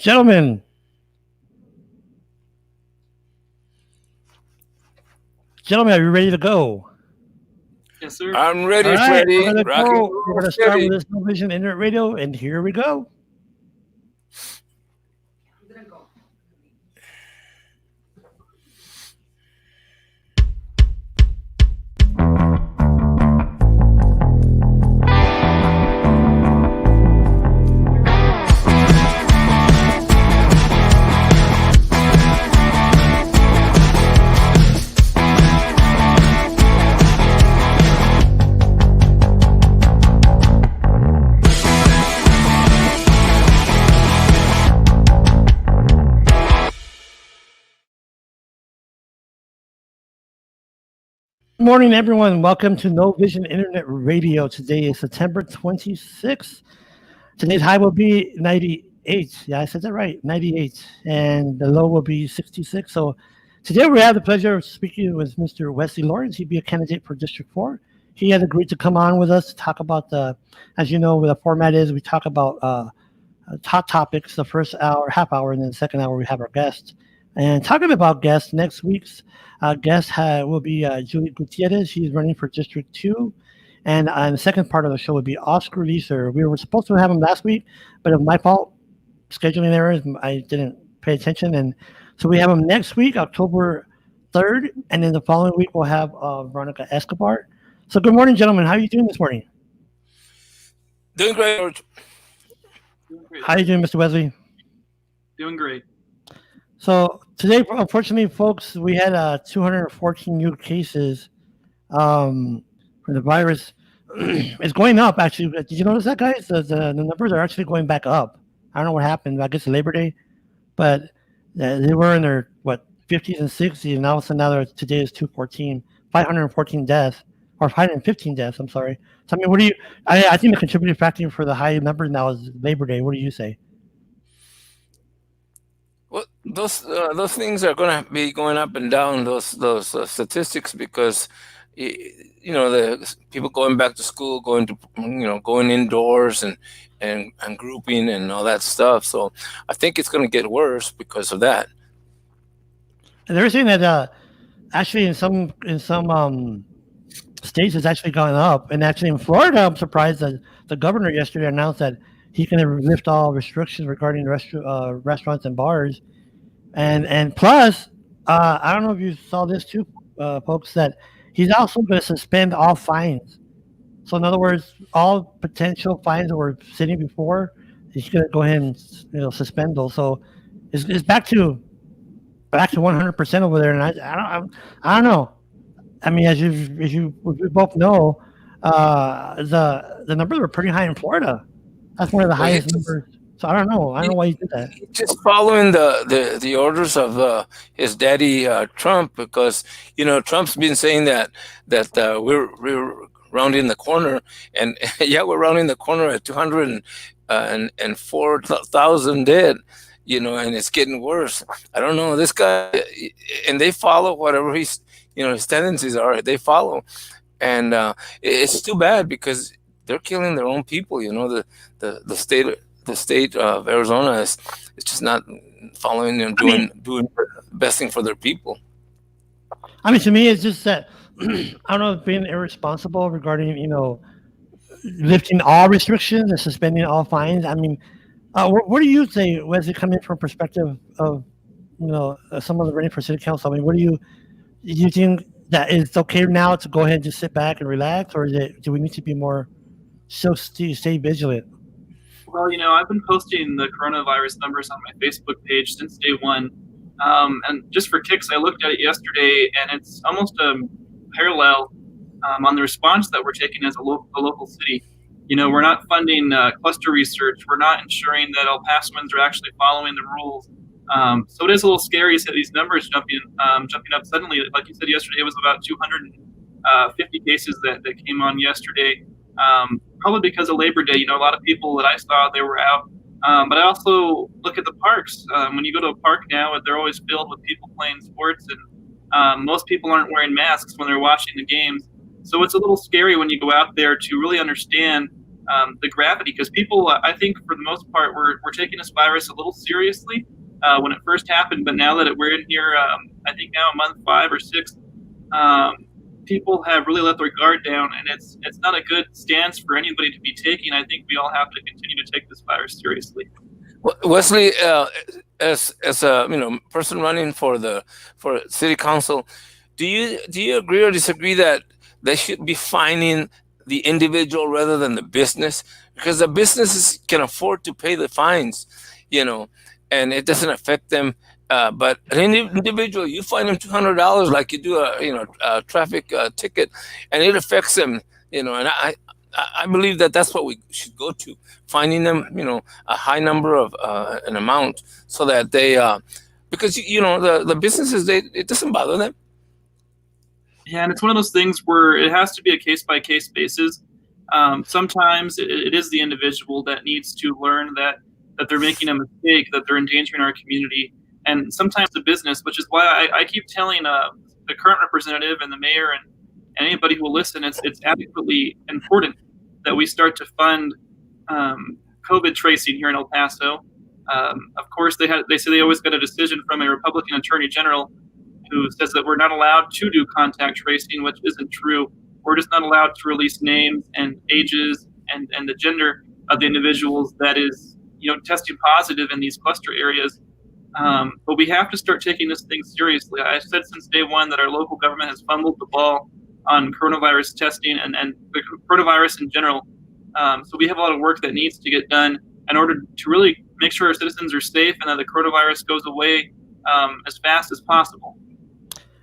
Gentlemen, are you ready to go? Yes, sir. I'm All ready, right, we're Freddie. gonna Rock and go. We're roll, gonna start with steady. this No Vision Internet Radio, and here we go. Good morning, everyone. Welcome to No Vision Internet Radio. Today is September 26th. Today's high will be 98. Yeah, I said that right, 98. And the low will be 66. So today we have the pleasure of speaking with Mr. Wesley Lawrence. He'd be a candidate for District 4. He has agreed to come on with us to talk about as you know, what the format is, we talk about hot topics the first hour, half hour, and then the second hour we have our guests. And talking about guests, next week's guest will be Julie Gutierrez. She's running for District 2. And the second part of the show would be Oscar Leeser. We were supposed to have him last week, but it was my fault. Scheduling errors. I didn't pay attention. And so we have him next week, October 3rd. And then the following week, we'll have Veronica Escobar. So good morning, gentlemen. How are you doing this morning? Doing great, George. Doing great. How are you doing, Mr. Wesley? Doing great. So today, unfortunately, folks, we had 214 new cases for the virus. It's going up, actually. Did you notice that, guys? The numbers are actually going back up. I don't know what happened. I guess Labor Day, but they were in their 50s and 60s, and all of a sudden today is 514 deaths, or 515 deaths. I'm sorry. So I mean, what do you? I think the contributing factor for the high numbers now is Labor Day. What do you say? Well, those things are going to be going up and down, those statistics, because the people going back to school, going indoors and grouping and all that stuff. So I think it's going to get worse because of that. And they're saying that actually in some states it's actually gone up, and actually in Florida, I'm surprised that the governor yesterday announced that he's going to lift all restrictions regarding restaurants and bars, and plus, I don't know if you saw this too, folks, that he's also going to suspend all fines. So in other words, all potential fines that were sitting before, he's going to go ahead and suspend those. So it's back to 100% over there, and I don't know. I mean, as we both know, the numbers were pretty high in Florida. That's one of the highest numbers. So I don't know. I don't know why he did that. Just following the orders of his daddy Trump, because Trump's been saying that we're rounding the corner, and yeah, we're rounding the corner at 204,000 dead. And it's getting worse. I don't know this guy, and they follow whatever his tendencies are. They follow, and it's too bad because they're killing their own people. The state of Arizona is just not following and doing the best thing for their people. I mean, to me, it's just that I don't know, being irresponsible regarding lifting all restrictions and suspending all fines. I mean, what do you say, Wesley, coming from perspective of someone running for city council? I mean, what do you think that it's okay now to go ahead and just sit back and relax, or do we need to be more stay vigilant? Well, I've been posting the coronavirus numbers on my Facebook page since day one. And just for kicks, I looked at it yesterday, and it's almost a parallel on the response that we're taking as a local city. We're not funding cluster research. We're not ensuring that El Pasoans are actually following the rules. So it is a little scary to see these numbers jumping up suddenly. Like you said yesterday, it was about 250 cases that came on yesterday. Probably because of Labor Day. A lot of people that I saw, they were out. But I also look at the parks. When you go to a park now, they're always filled with people playing sports, and most people aren't wearing masks when they're watching the games. So it's a little scary when you go out there to really understand the gravity, because people, I think for the most part, we're taking this virus a little seriously when it first happened, but now that we're in here, I think now month 5 or 6, people have really let their guard down, and it's not a good stance for anybody to be taking. I think we all have to continue to take this virus seriously. Wesley, as a person running for city council, do you agree or disagree that they should be fining the individual rather than the business? Because the businesses can afford to pay the fines, and it doesn't affect them. But an individual, you fine them $200 like you do a traffic ticket, and it affects them. And I believe that that's what we should go to, finding them, a high number of an amount, so that they, because the businesses, it doesn't bother them. Yeah, and it's one of those things where it has to be a case-by-case basis. Sometimes it is the individual that needs to learn that they're making a mistake, that they're endangering our community, and sometimes the business, which is why I keep telling the current representative and the mayor and anybody who will listen, it's adequately important that we start to fund COVID tracing here in El Paso. Of course, they say they always get a decision from a Republican attorney general who says that we're not allowed to do contact tracing, which isn't true. We're just not allowed to release names and ages and the gender of the individuals that is, testing positive in these cluster areas. But we have to start taking this thing seriously. I've said since day one that our local government has fumbled the ball on coronavirus testing and the coronavirus in general. So we have a lot of work that needs to get done in order to really make sure our citizens are safe and that the coronavirus goes away as fast as possible.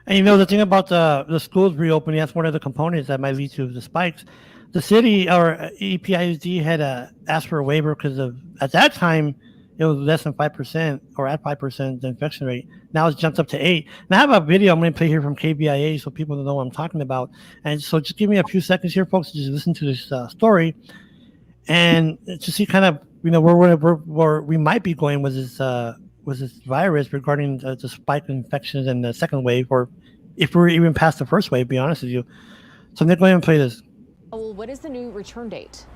And the thing about the schools reopening, that's one of the components that might lead to the spikes. The city or EPISD had asked for a waiver because at that time it was less than 5% or at 5% the infection rate. Now it's jumped up to 8%. And I have a video I'm going to play here from KBIA so people know what I'm talking about. And so just give me a few seconds here, folks, to just listen to this story and to see kind of where we might be going with this virus regarding the spike in infections and the second wave, or if we're even past the first wave, be honest with you. So Nick, go ahead and play this. What is the new return date?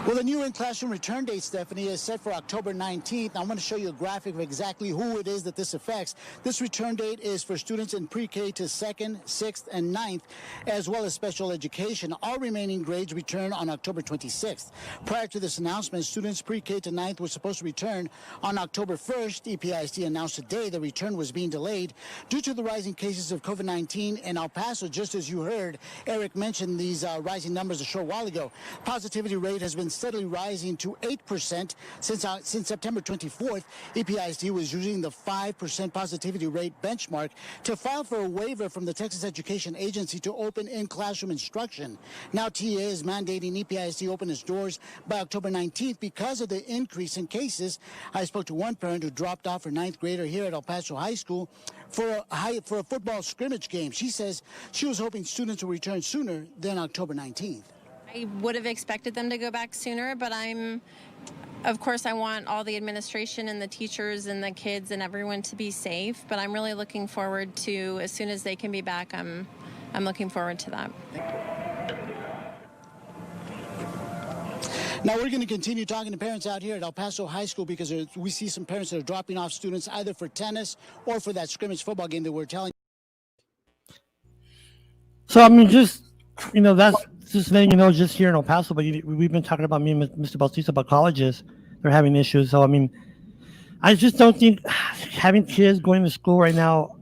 Well, the new in-classroom return date, Stephanie, is set for October 19th. I want to show you a graphic of exactly who it is that this affects. This return date is for students in pre-K to 2nd, 6th, and 9th, as well as special education. All remaining grades return on October 26th. Prior to this announcement, students pre-K to 9th were supposed to return on October 1st. EPISD announced today the return was being delayed due to the rising cases of COVID-19 in El Paso. Just as you heard, Eric mentioned these rising numbers a short while ago. Positivity rate has been steadily rising to 8% since September 24th. EPISD was using the 5% positivity rate benchmark to file for a waiver from the Texas Education Agency to open in-classroom instruction. Now TEA is mandating EPISD open its doors by October 19th because of the increase in cases. I spoke to one parent who dropped off her 9th grader here at El Paso High School for a football scrimmage game. She says she was hoping students will return sooner than October 19th. I would have expected them to go back sooner, but of course, I want all the administration and the teachers and the kids and everyone to be safe, but I'm really looking forward to, as soon as they can be back, I'm looking forward to that. Now, we're going to continue talking to parents out here at El Paso High School because we see some parents that are dropping off students either for tennis or for that scrimmage football game that we're telling. So, that's just letting you know, just here in El Paso, but we've been talking about, me and Mr. Bautista, about colleges. They're having issues. So, I just don't think having kids going to school right now,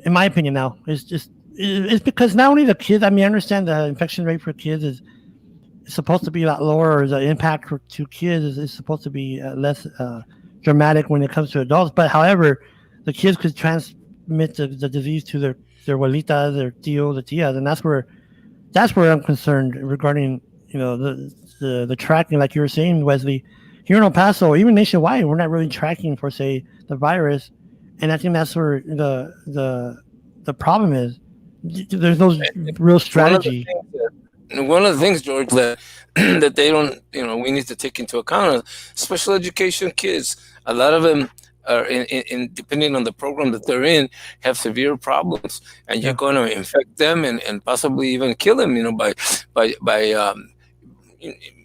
in my opinion now, it's because not only the kids, I understand the infection rate for kids is supposed to be a lot lower, or the impact to kids is supposed to be less dramatic when it comes to adults. But however, the kids could transmit the disease to their abuelitas, their tios, the tias, and that's where I'm concerned regarding, the tracking, like you were saying, Wesley. Here in El Paso, even nationwide, we're not really tracking for, say, the virus, and I think that's where the problem is. There's no real strategy. One of the things, George, that they don't, we need to take into account is special education kids. A lot of them are depending on the program that they're in, have severe problems, and you're going to infect them and possibly even kill them, by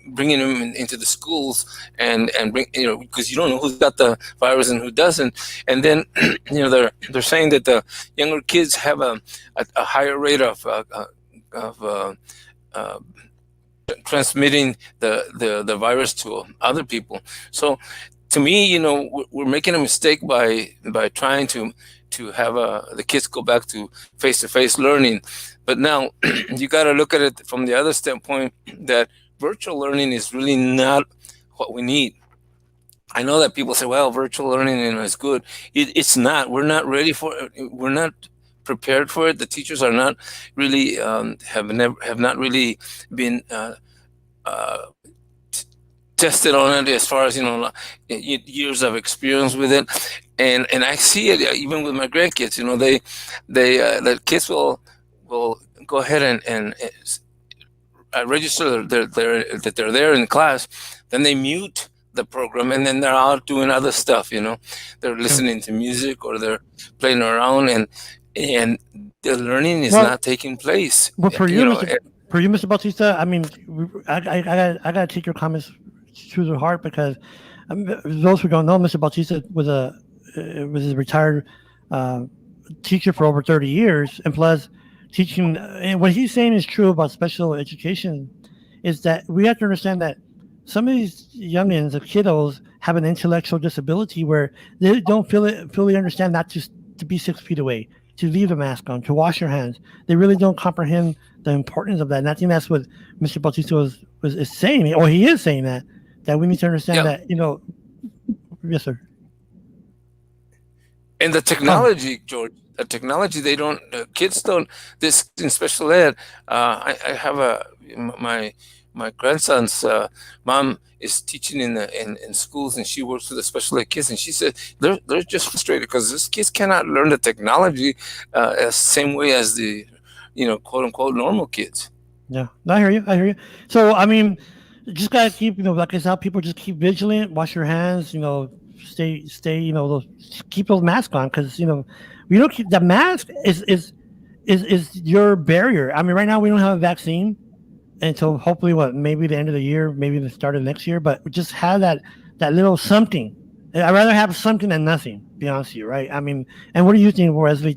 bringing them into the schools and bring, because you don't know who's got the virus and who doesn't. And then they're saying that the younger kids have a higher rate of transmitting the virus to other people. So to me, we're making a mistake by trying to have the kids go back to face-to-face learning. But now you got to look at it from the other standpoint, that virtual learning is really not what we need. I know that people say, well, virtual learning is good. It's not. We're not ready for it. We're not prepared for it. The teachers are not really have not really been tested on it as far as years of experience with it, and I see it even with my grandkids. The kids will go ahead and register that they're there in class, then they mute the program, and then they're out doing other stuff. They're listening to music or they're playing around, and the learning is not taking place. Well, for you, Mr. Bautista, I mean, I gotta take your comments to the heart, because those who don't know, Mr. Bautista was a retired teacher for over 30 years, and plus teaching. And what he's saying is true about special education, is that we have to understand that some of these youngins, the kiddos, have an intellectual disability where they don't fully understand not just to be 6 feet away, to leave the mask on, to wash your hands. They really don't comprehend the importance of that. And I think that's what Mr. Bautista is saying, or he is saying that we need to understand that, yes, sir. And the technology, George, kids don't, this in special ed, I have my grandson's mom is teaching in schools, and she works with the special ed kids, and she said they're just frustrated because these kids cannot learn the technology the same way as the quote unquote normal kids. Yeah, I hear you. So I mean, just gotta keep like I said, people just keep vigilant, wash your hands, stay keep those masks on, because we don't keep the mask is your barrier. I mean, right now we don't have a vaccine until hopefully maybe the end of the year, maybe the start of next year, but just have that little something. I'd rather have something than nothing, to be honest with you, right? I mean, and what do you think, Wesley?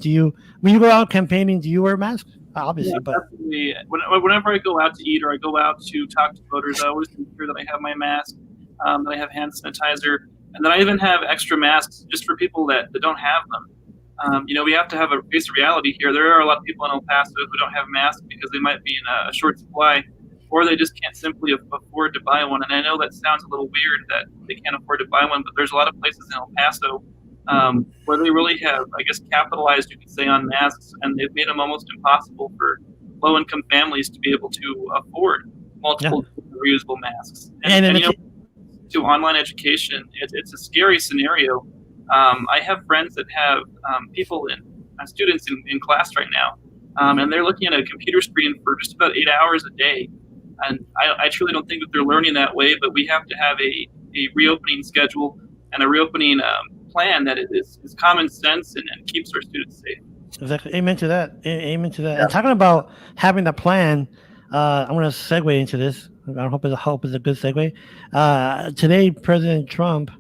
When you go out campaigning, do you wear a mask? Obviously, yeah, but definitely. Whenever I go out to eat or I go out to talk to voters, I always make sure that I have my mask, that I have hand sanitizer, and then I even have extra masks just for people that don't have them. We have to have a face of reality here. There are a lot of people in El Paso who don't have masks because they might be in a short supply, or they just can't simply afford to buy one. And I know that sounds a little weird that they can't afford to buy one, but there's a lot of places in El Paso where they really have, I guess, capitalized, you could say, on masks, and they've made them almost impossible for low-income families to be able to afford multiple reusable masks. And to online education, it's a scary scenario. I have friends that have students in class right now, and they're looking at a computer screen for just about 8 hours a day. And I truly don't think that they're learning that way, but we have to have a reopening schedule and a reopening plan that is common sense and keeps our students safe. Exactly. Amen to that. Amen to that. Yeah. And talking about having a plan, I'm going to segue into this. I hope it's a good segue. Today, President Trump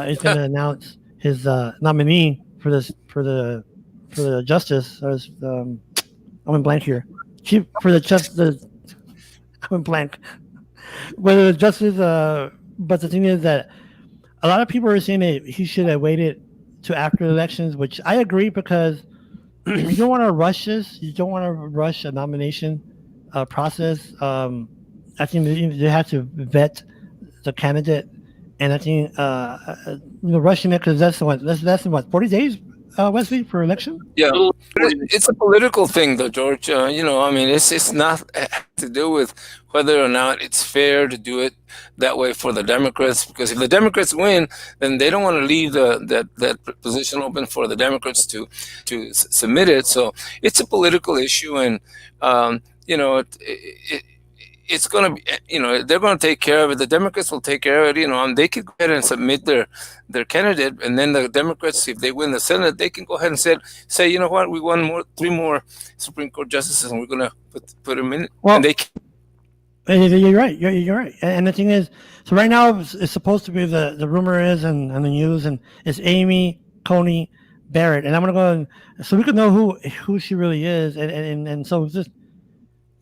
is going to announce his nominee for the justice. I'm in blank here. I'm in blank. Whether the justice, but the thing is that a lot of people are saying that he should have waited to after the elections, which I agree, because you don't want to rush this. You don't want to rush a nomination process. I think they have to vet the candidate, and I think rushing it, because that's what 40 days, Wesley, for election. Yeah, it's a political thing, though, George. I mean, it's not to do with whether or not it's fair to do it that way for the Democrats, because if the Democrats win, then they don't want to leave that position open for the Democrats to submit it. So it's a political issue, and it's going to be, they're going to take care of it. The Democrats will take care of it, they could go ahead and submit their candidate, and then the Democrats, if they win the Senate, they can go ahead and say, you know what, we won 3 more Supreme Court justices, and we're going to put them in. Well, and they You're right. You're right. And the thing is, so right now it's supposed to be the rumor is and the news, and it's Amy Coney Barrett. And I'm gonna go so we can know who she really is, and so just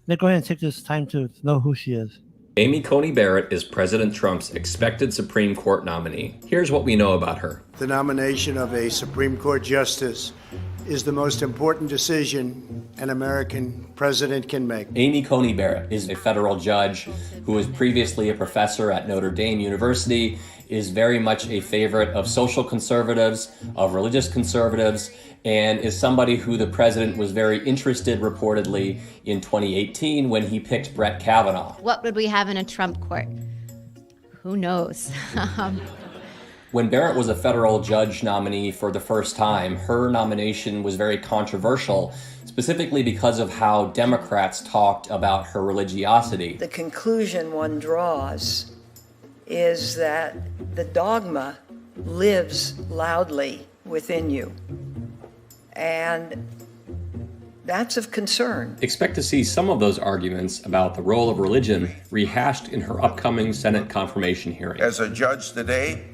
let's go ahead and take this time to know who she is. Amy Coney Barrett is President Trump's expected Supreme Court nominee. Here's what we know about her. The nomination of a Supreme Court justice is the most important decision an American president can make. Amy Coney Barrett is a federal judge who was previously a professor at Notre Dame University, is very much a favorite of social conservatives, of religious conservatives, and is somebody who the president was very interested, reportedly, in 2018 when he picked Brett Kavanaugh. What would we have in a Trump court? Who knows? When Barrett was a federal judge nominee for the first time, her nomination was very controversial, specifically because of how Democrats talked about her religiosity. The conclusion one draws is that the dogma lives loudly within you. And that's of concern. Expect to see some of those arguments about the role of religion rehashed in her upcoming Senate confirmation hearing. As a judge today,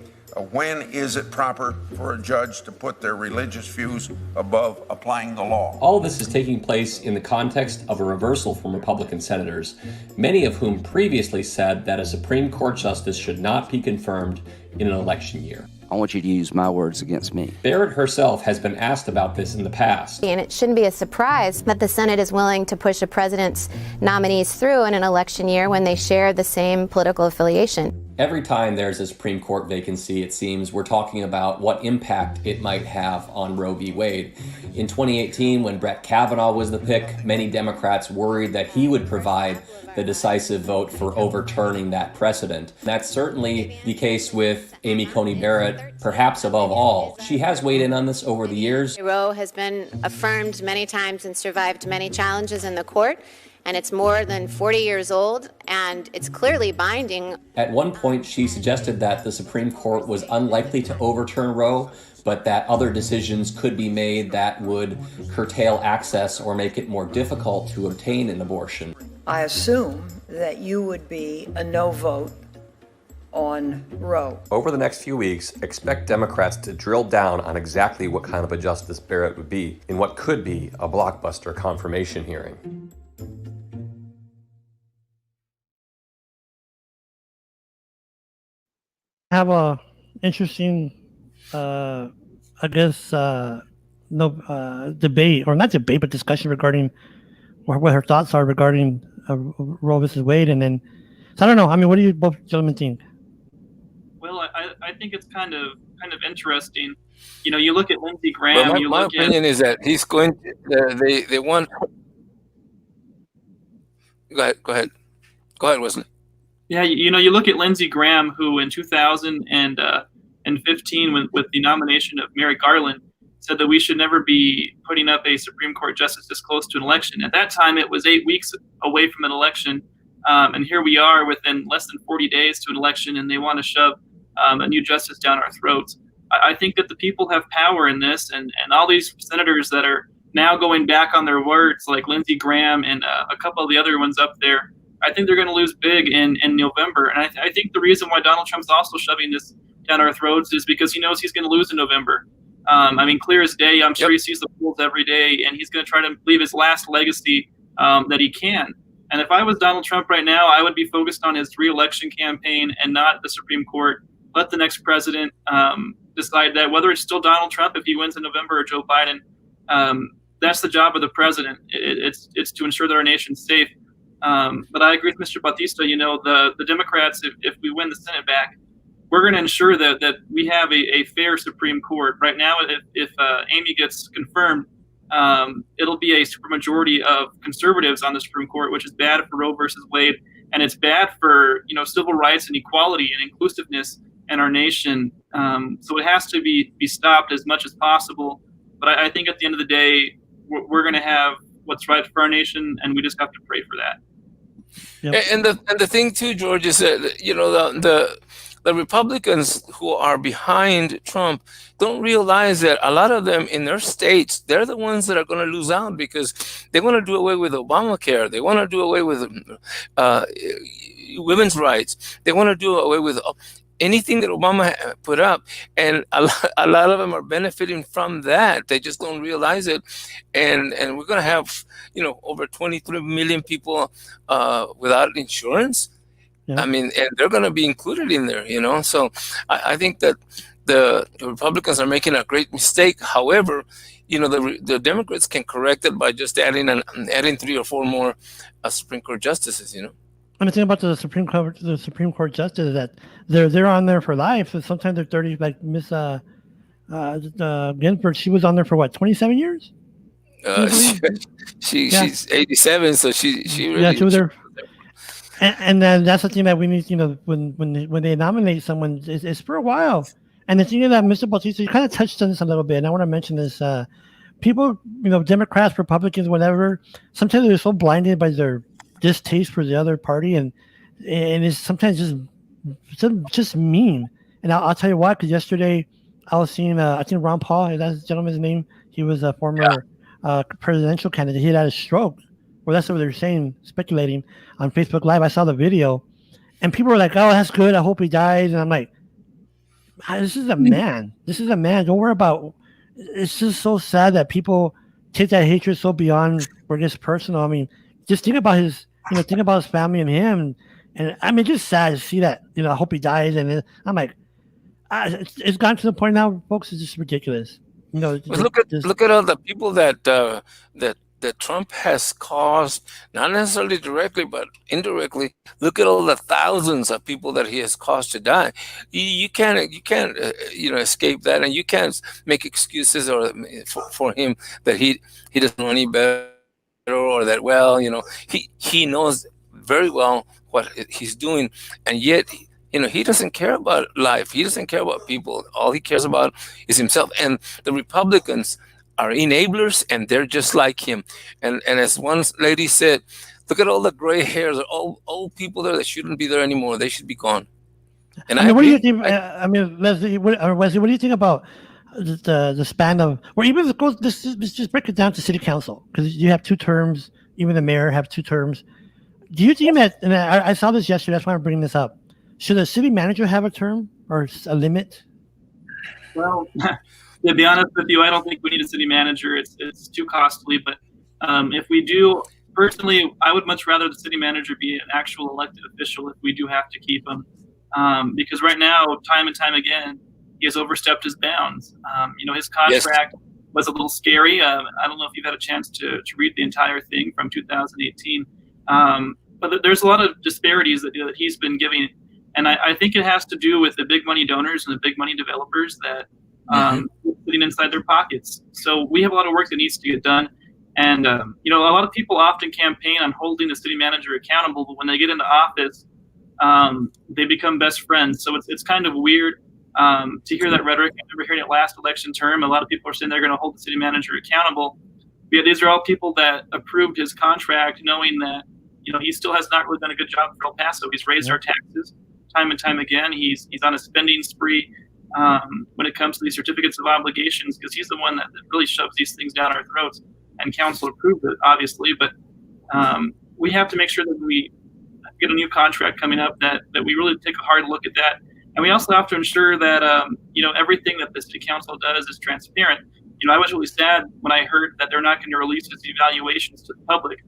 when is it proper for a judge to put their religious views above applying the law? All of this is taking place in the context of a reversal from Republican senators, many of whom previously said that a Supreme Court justice should not be confirmed in an election year. I want you to use my words against me. Barrett herself has been asked about this in the past. And it shouldn't be a surprise that the Senate is willing to push a president's nominees through in an election year when they share the same political affiliation. Every time there's a Supreme Court vacancy, it seems, we're talking about what impact it might have on Roe v. Wade. In 2018, when Brett Kavanaugh was the pick, many Democrats worried that he would provide the decisive vote for overturning that precedent. That's certainly the case with Amy Coney Barrett, perhaps above all. She has weighed in on this over the years. Roe has been affirmed many times and survived many challenges in the court. And it's more than 40 years old, and it's clearly binding. At one point, she suggested that the Supreme Court was unlikely to overturn Roe, but that other decisions could be made that would curtail access or make it more difficult to obtain an abortion. I assume that you would be a no vote on Roe. Over the next few weeks, expect Democrats to drill down on exactly what kind of a Justice Barrett would be in what could be a blockbuster confirmation hearing. Have a interesting, I guess, debate, or not debate, but discussion regarding what her thoughts are regarding Roe versus Wade. And then, so I don't know. I mean, what do you both gentlemen think? Well, I think it's kind of interesting. You know, you look at Lindsey Graham. But my opinion is that he's going to, they want. Go ahead, Wesley. Yeah, you know, you look at Lindsey Graham, who in 2015, with the nomination of Merrick Garland, said that we should never be putting up a Supreme Court justice this close to an election. At that time, it was 8 weeks away from an election, and here we are within less than 40 days to an election, and they want to shove a new justice down our throats. I think that the people have power in this, and all these senators that are now going back on their words, like Lindsey Graham and a couple of the other ones up there, I think they're going to lose big in November. And I think the reason why Donald Trump's also shoving this down our throats is because he knows he's going to lose in November. I mean, clear as day, I'm sure he sees the polls every day, and he's going to try to leave his last legacy that he can. And if I was Donald Trump right now, I would be focused on his re-election campaign and not the Supreme Court. Let the next president decide that, whether it's still Donald Trump if he wins in November or Joe Biden. That's the job of the president. It's to ensure that our nation's safe. But I agree with Mr. Bautista. You know, the Democrats, if we win the Senate back, we're going to ensure that we have a fair Supreme Court. Right now, if Amy gets confirmed, it'll be a supermajority of conservatives on the Supreme Court, which is bad for Roe versus Wade, and it's bad for, you know, civil rights and equality and inclusiveness in our nation. So it has to be stopped as much as possible. But I think at the end of the day, we're going to have what's right for our nation, and we just have to pray for that. Yep. And the thing too, George, is that, you know, the the Republicans who are behind Trump don't realize that a lot of them in their states, they're the ones that are going to lose out because they want to do away with Obamacare. They want to do away with women's rights. They want to do away with anything that Obama put up, and a lot of them are benefiting from that. They just don't realize it, and we're going to have over 23 million people without insurance. Yeah. I mean, and they're going to be included in there, So I think that the Republicans are making a great mistake. However, the Democrats can correct it by just adding 3 or 4 more Supreme Court justices, And the thing about the Supreme Court justice is that they're on there for life. So sometimes they're 30. Like Miss Ginsburg, she was on there for what, 27 years? She's 87, so she really she was there. And then that's the thing that we need. When they nominate someone, it's for a while. And the thing is that Mr. Bautista, you kind of touched on this a little bit, and I want to mention this. People, Democrats, Republicans, whatever, sometimes they're so blinded by their distaste for the other party, and it's sometimes just mean. And I'll tell you why, because yesterday I was seeing I think Ron Paul, that's the gentleman's name. He was a former presidential candidate. He had a stroke. Well, that's what they're saying, speculating on Facebook Live. I saw the video, and people were like, "Oh, that's good. I hope he dies." And I'm like, "This is a man. This is a man. Don't worry about." It's just so sad that people take that hatred so beyond where it's personal. I mean, just think about his family and him, and I mean, just sad to see that. I hope he dies, and I'm like, it's gotten to the point now, folks. It's just ridiculous. Look at all the people that Trump has caused, not necessarily directly, but indirectly. Look at all the thousands of people that he has caused to die. You can't escape that, and you can't make excuses for him that he doesn't know any better, or that he knows very well what he's doing, and yet he doesn't care about life. He doesn't care about people. All he cares about is himself. And the Republicans are enablers, and they're just like him. And as one lady said, look at all the gray hairs, all old people there that shouldn't be there anymore. They should be gone. And what do you think? Leslie, Wesley, what do you think about the span of, or even let's just break it down to city council, because you have 2 terms. Even the mayor have 2 terms. Do you think that? And I saw this yesterday. That's why I'm bringing this up. Should a city manager have a term or a limit? Well, to be honest with you, I don't think we need a city manager. It's too costly. But if we do, personally, I would much rather the city manager be an actual elected official if we do have to keep him. Because right now, time and time again, he has overstepped his bounds. His contract was a little scary. I don't know if you've had a chance to read the entire thing from 2018. But there's a lot of disparities that he's been giving. And I think it has to do with the big money donors and the big money developers that sitting inside their pockets. So we have a lot of work that needs to get done. And, a lot of people often campaign on holding the city manager accountable, but when they get into office, they become best friends. So it's kind of weird to hear that rhetoric. I remember hearing it last election term. A lot of people are saying they're going to hold the city manager accountable. But yeah, these are all people that approved his contract knowing that, he still has not really done a good job for El Paso. He's raised our taxes time and time again. He's on a spending spree when it comes to these certificates of obligations, because he's the one that really shoves these things down our throats, and council approved it, obviously. But we have to make sure that we get a new contract coming up, that we really take a hard look at that. And we also have to ensure that, everything that the city council does is transparent. I was really sad when I heard that they're not going to release its evaluations to the public.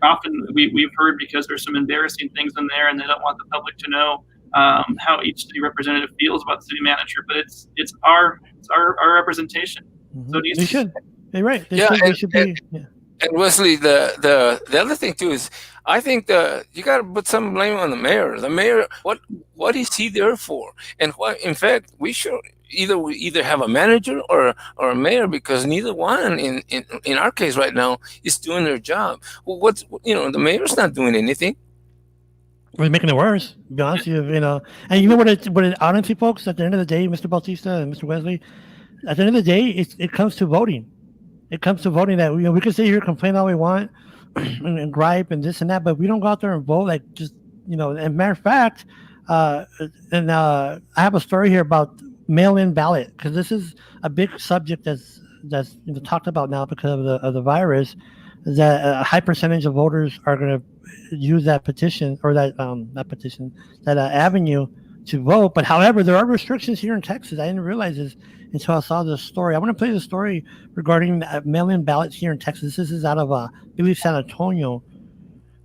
Often we've heard because there's some embarrassing things in there, and they don't want the public to know how each city representative feels about the city manager. But it's our representation. Mm-hmm. So they should. They're right. They should be. And Wesley, the other thing too is, I think you got to put some blame on the mayor. The mayor, what is he there for? And what, in fact, we should either have a manager or a mayor, because neither one in our case right now is doing their job. Well, the mayor's not doing anything. We're making it worse, to be honest with you. And you know what it honestly, folks, at the end of the day, Mr. Bautista and Mr. Wesley, at the end of the day, it comes to voting. It comes to voting that we can sit here, complain all we want, and gripe and this and that, but we don't go out there and vote. Like, just, and matter of fact, And I have a story here about mail-in ballot, because this is a big subject that's talked about now because of the virus. That a high percentage of voters are going to use that petition, or that avenue to vote. But however, there are restrictions here in Texas. I didn't realize this until I saw this story. I want to play the story regarding mail-in ballots here in Texas. This is out of I believe San Antonio.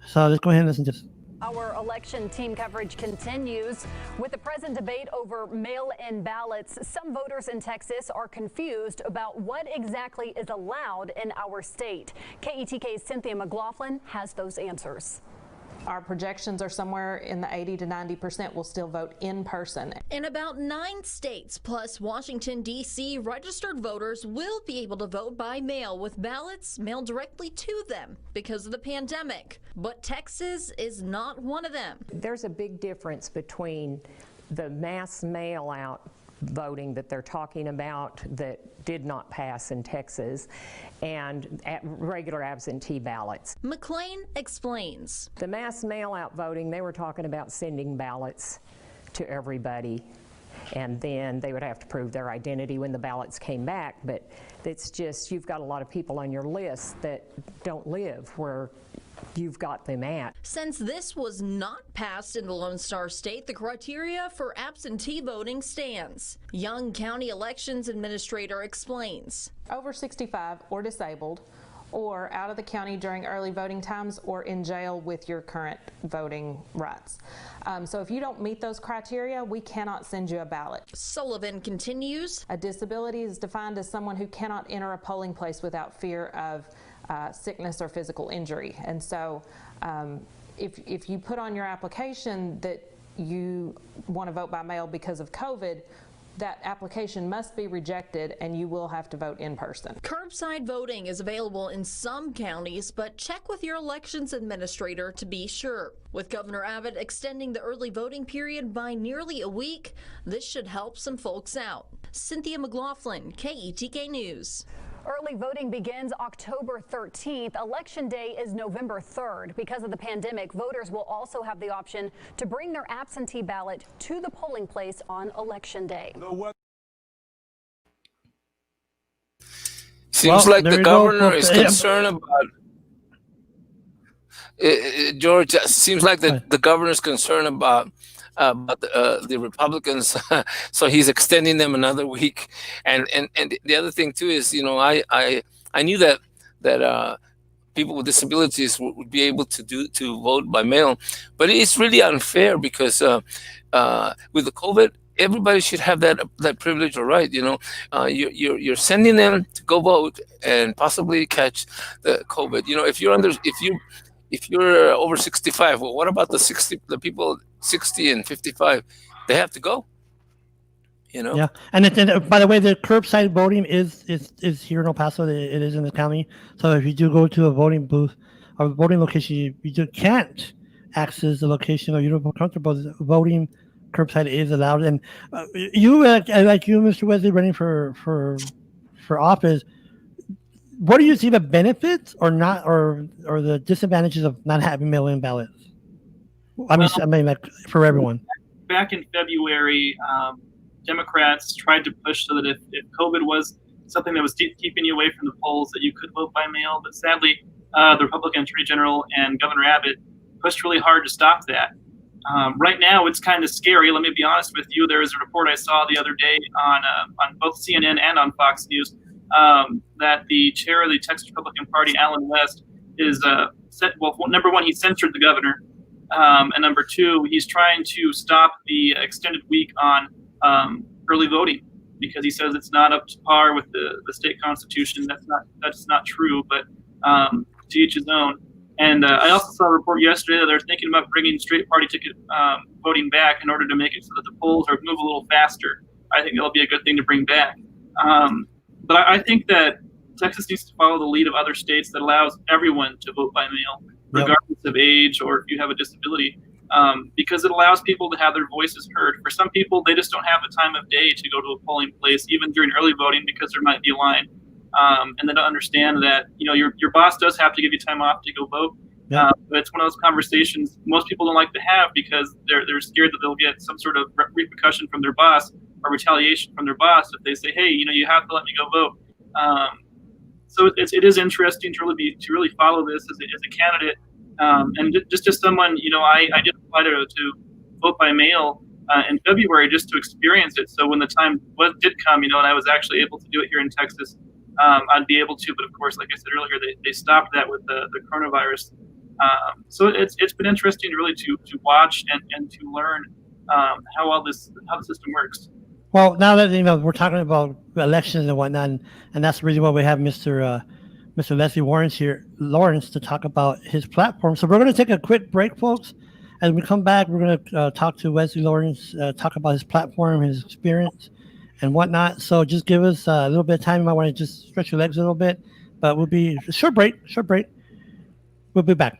So let's go ahead and listen to this. Our election team coverage continues with the present debate over mail-in ballots. Some voters in Texas are confused about what exactly is allowed in our state. KETK's Cynthia McLaughlin has those answers. Our projections are somewhere in the 80 to 90% will still vote in person. In about 9 states plus Washington, D.C., registered voters will be able to vote by mail with ballots mailed directly to them because of the pandemic. But Texas is not one of them. There's a big difference between the mass mail out voting that they're talking about that did not pass in Texas and regular absentee ballots. McLean explains. The mass mail-out voting, they were talking about sending ballots to everybody, and then they would have to prove their identity when the ballots came back. But it's just, you've got a lot of people on your list that don't live where you've got them at. Since this was not passed in the Lone Star State, the criteria for absentee voting stands. Young County Elections Administrator explains. Over 65 or disabled, or out of the county during early voting times, or in jail with your current voting rights. So if you don't meet those criteria, we cannot send you a ballot. Sullivan continues. A disability is defined as someone who cannot enter a polling place without fear of sickness or physical injury. And so if you put on your application that you want to vote by mail because of COVID, that application must be rejected and you will have to vote in person. Curbside voting is available in some counties, but check with your elections administrator to be sure. With Governor Abbott extending the early voting period by nearly a week, this should help some folks out. Cynthia McLaughlin, KETK News. Early voting begins October 13th. Election Day is November 3rd. Because of the pandemic, voters will also have the option to bring their absentee ballot to the polling place on Election Day. Seems like the governor is concerned about George. Seems like the governor is concerned about the Republicans, so he's extending them another week. And the other thing too is, I knew that people with disabilities would be able to vote by mail, but it's really unfair because with the COVID, everybody should have that privilege or right. You're sending them to go vote and possibly catch the COVID. If you're over 65, well, what about the people 60 and 55? They have to go. Yeah, and by the way, the curbside voting is here in El Paso. It is in the county. So if you do go to a voting booth or voting location, you can't access the location, or you don't feel comfortable voting. Curbside is allowed. And you, like you, Mr. Wesley, running for office, what do you see the benefits or not, or the disadvantages of not having mail-in ballots? I mean, like for everyone. Back in February, Democrats tried to push so that if COVID was something that was keeping you away from the polls, that you could vote by mail. But sadly, the Republican Attorney General and Governor Abbott pushed really hard to stop that. Right now, it's kind of scary. Let me be honest with you. There was a report I saw the other day on both CNN and on Fox News that the chair of the Texas Republican Party, Alan West, is number one, he censored the governor, and number two, he's trying to stop the extended week on early voting because he says it's not up to par with the state constitution. That's not true, but to each his own. And I also saw a report yesterday that they're thinking about bringing straight party ticket voting back in order to make it so that the polls are move a little faster. I think that'll be a good thing to bring back. But I think that Texas needs to follow the lead of other states that allows everyone to vote by mail, regardless of age or if you have a disability, because it allows people to have their voices heard. For some people, they just don't have the time of day to go to a polling place, even during early voting, because there might be a line. And they don't understand that your boss does have to give you time off to go vote, Yeah. But it's one of those conversations most people don't like to have because they're scared that they'll get some sort of repercussion from their boss or retaliation from their boss if they say, hey, you have to let me go vote. So it is interesting to really follow this as a candidate. And just as someone, I did apply to vote by mail in February just to experience it. So when the time did come, and I was actually able to do it here in Texas, I'd be able to. But of course, like I said earlier, they stopped that with the coronavirus. So it's been interesting really to watch and to learn how the system works. Well, now that we're talking about elections and whatnot, and that's the reason why we have Mr. Wesley Lawrence to talk about his platform. So we're going to take a quick break, folks. As we come back, we're going to talk to Wesley Lawrence, talk about his platform, his experience, and whatnot. So just give us a little bit of time. You might want to just stretch your legs a little bit, but we'll be short break. We'll be back.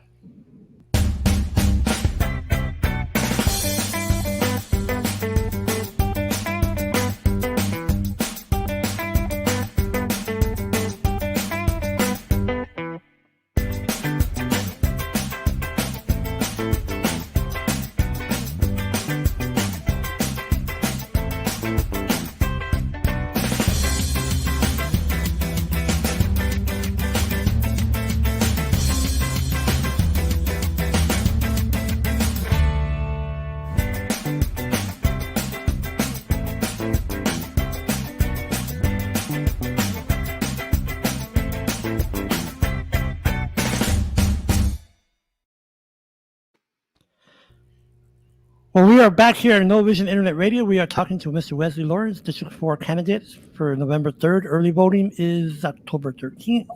Well, we are back here on No Vision Internet Radio. We are talking to Mr. Wesley Lawrence, District 4 candidate for November 3rd. Early voting is October 13th.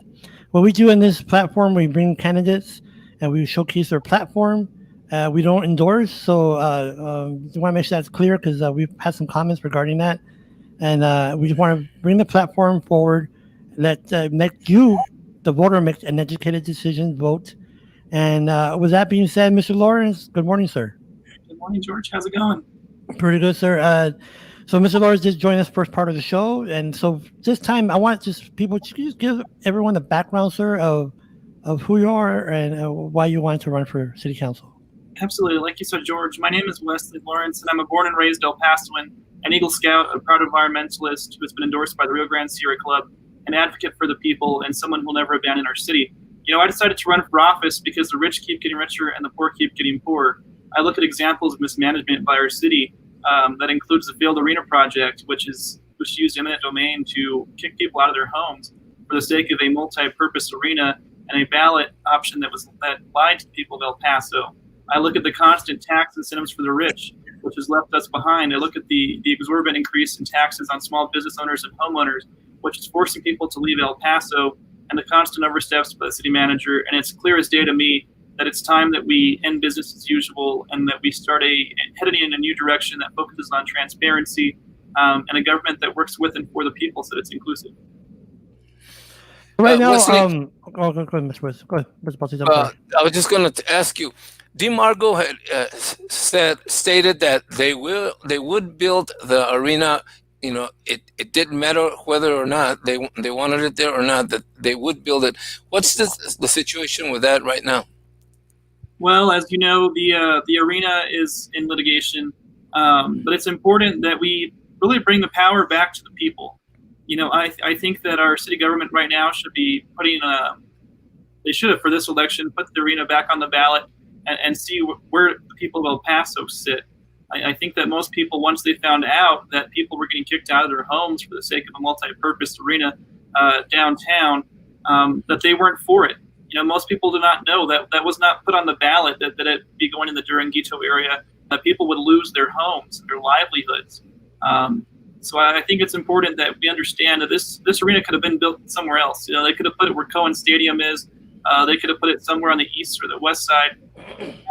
What we do in this platform, we bring candidates and we showcase their platform. We don't endorse, so we want to make sure that's clear because we've had some comments regarding that. And we just want to bring the platform forward, let you, the voter, make an educated decision, vote. And with that being said, Mr. Lawrence, good morning, sir. Good morning, George. How's it going? Pretty good, sir. So Mr. Lawrence did join us first part of the show. And so this time I want just give everyone the background, sir, of who you are and why you wanted to run for city council. Absolutely. Like you said, George, my name is Wesley Lawrence, and I'm a born and raised El Pasoan, an Eagle Scout, a proud environmentalist who has been endorsed by the Rio Grande Sierra Club, an advocate for the people, and someone who will never abandon our city. I decided to run for office because the rich keep getting richer and the poor keep getting poorer. I look at examples of mismanagement by our city that includes the failed arena project, which used eminent domain to kick people out of their homes for the sake of a multi-purpose arena and a ballot option that lied to the people of El Paso. I look at the constant tax incentives for the rich, which has left us behind. I look at the exorbitant increase in taxes on small business owners and homeowners, which is forcing people to leave El Paso, and the constant oversteps by the city manager. And it's clear as day to me that it's time that we end business as usual and that we start heading in a new direction that focuses on transparency and a government that works with and for the people so that it's inclusive. Right now, Wesley, go ahead, Mr. Wesley. Go ahead, Mr. Balti. I was just going to ask you, DeMargo had stated that they would build the arena. It didn't matter whether or not they wanted it there or not, that they would build it. What's the situation with that right now? Well, as you know, the arena is in litigation, but it's important that we really bring the power back to the people. I think that our city government right now should be they should have for this election put the arena back on the ballot and see where the people of El Paso sit. I think that most people, once they found out that people were getting kicked out of their homes for the sake of a multi-purpose arena downtown, that they weren't for it. Most people do not know that was not put on the ballot, that it'd be going in the Duranguito area, that people would lose their homes, their livelihoods. So I think it's important that we understand that this arena could have been built somewhere else. They could have put it where Cohen Stadium is. They could have put it somewhere on the east or the west side,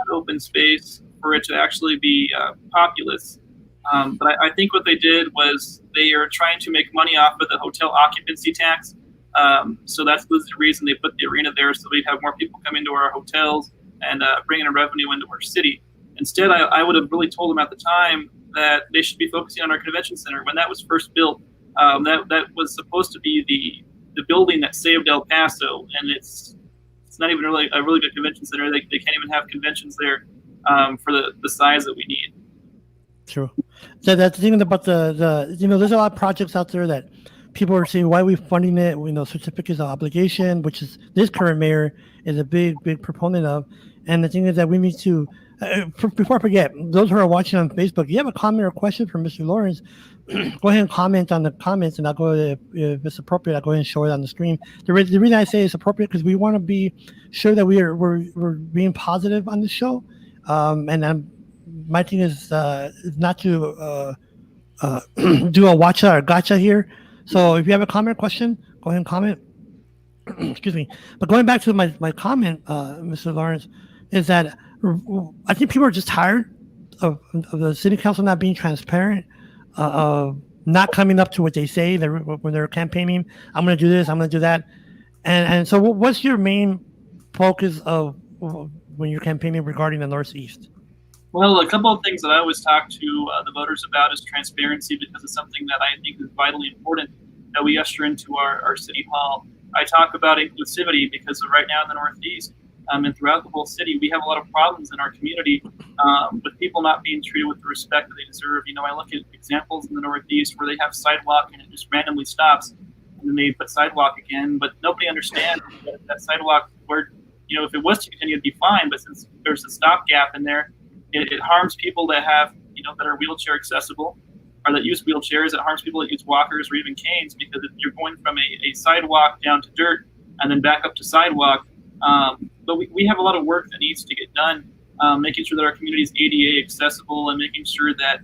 open space for it to actually be populous. But I think what they did was they are trying to make money off of the hotel occupancy tax. So that's the reason they put the arena there, so we'd have more people come into our hotels and bring in a revenue into our city. Instead, I would have really told them at the time that they should be focusing on our convention center. When that was first built, that was supposed to be the building that saved El Paso, and it's not even really a really good convention center. They can't even have conventions there for the size that we need. True. So that's the thing about the there's a lot of projects out there that people are saying, why are we funding it? Certificates of obligation, which is this current mayor is a big proponent of. And the thing is that we need to, before I forget, those who are watching on Facebook, if you have a comment or question for Mr. Lawrence, go ahead and comment on the comments, and I'll go if it's appropriate, I'll go ahead and show it on the screen. The reason I say it's appropriate because we want to be sure that we're being positive on the show. My thing is not to do a watcha or gotcha here. So if you have a comment or question, go ahead and comment. Excuse me. But going back to my comment, Mr. Lawrence, is that I think people are just tired of the city council not being transparent, of not coming up to what they say when they're campaigning. I'm going to do this, I'm going to do that. And so what's your main focus of when you're campaigning regarding the Northeast? Well, a couple of things that I always talk to the voters about is transparency, because it's something that I think is vitally important that we usher into our city hall. I talk about inclusivity because right now in the Northeast and throughout the whole city, we have a lot of problems in our community with people not being treated with the respect that they deserve. I look at examples in the Northeast where they have sidewalk and it just randomly stops, and then they put sidewalk again, but nobody understands that sidewalk, where, if it was to continue, it'd be fine, but since there's a stopgap in there, it harms people that have, that are wheelchair accessible or that use wheelchairs. It harms people that use walkers or even canes, because if you're going from a sidewalk down to dirt and then back up to sidewalk. But we have a lot of work that needs to get done, making sure that our community is ADA accessible and making sure that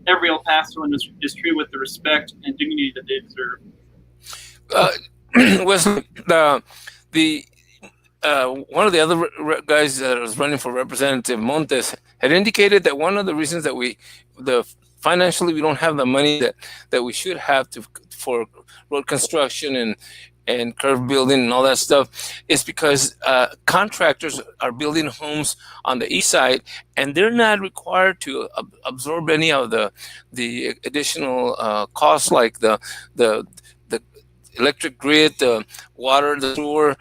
every El Pasoan is treated with the respect and dignity that they deserve. Wesley, one of the other guys that was running for Representative, Montes, had indicated that one of the reasons that financially we don't have the money that we should have for road construction and curb building and all that stuff is because contractors are building homes on the east side, and they're not required to absorb any of the additional costs, like the electric grid, the water, the sewer.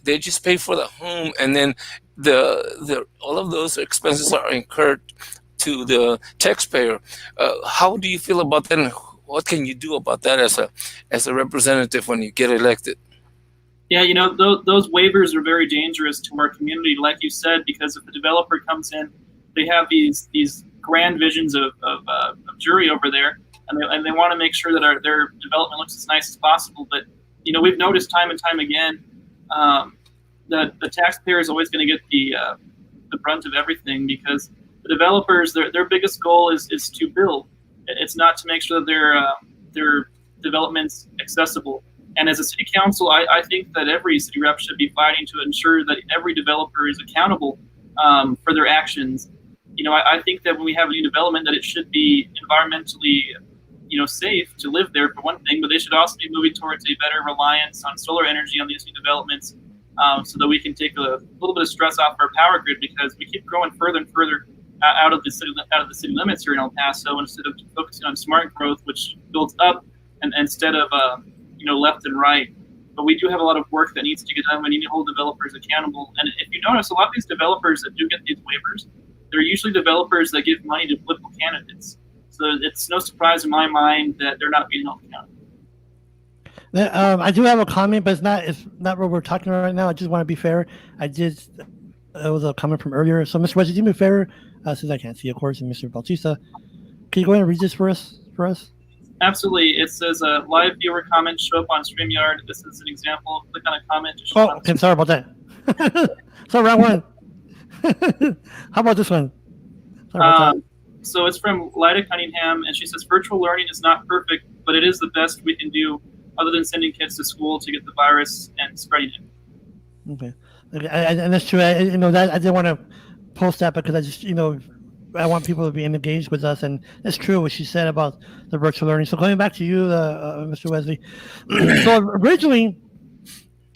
They just pay for the home, and then all of those expenses are incurred to the taxpayer. How do you feel about that, and what can you do about that as a representative when you get elected? Yeah, those waivers are very dangerous to our community, like you said, because if a developer comes in, they have these grand visions of jury over there, and they want to make sure that their development looks as nice as possible. But we've noticed time and time again that the taxpayer is always going to get the brunt of everything, because the developers, their biggest goal is to build. It's not to make sure that their development's accessible. And as a city council, I think that every city rep should be fighting to ensure that every developer is accountable for their actions. I think that when we have a new development, that it should be environmentally, safe to live there, for one thing, but they should also be moving towards a better reliance on solar energy on these new developments, so that we can take a little bit of stress off our power grid, because we keep growing further and further out of the city limits here in El Paso, instead of focusing on smart growth, which builds up, and instead of left and right. But we do have a lot of work that needs to get done. We need to hold developers accountable. And if you notice, a lot of these developers that do get these waivers, they're usually developers that give money to political candidates. So it's no surprise in my mind that they're not being held accountable. I do have a comment, but it's not what we're talking about right now. I just want to be fair. It was a comment from earlier. So, Mr. Wesley, do me a favor, since I can't see, of course, and Mr. Bautista, can you go ahead and read this for us? Absolutely. It says live viewer comments show up on StreamYard. This is an example. Click on a comment to show up. Okay, sorry about that. So, round one. How about this one? Sorry about that. So it's from Lyda Cunningham, and she says, virtual learning is not perfect, but it is the best we can do, other than sending kids to school to get the virus and spreading it. Okay, and that's true. I didn't want to post that because I just, I want people to be engaged with us, and that's true what she said about the virtual learning. So going back to you, Mr. Wesley. So originally,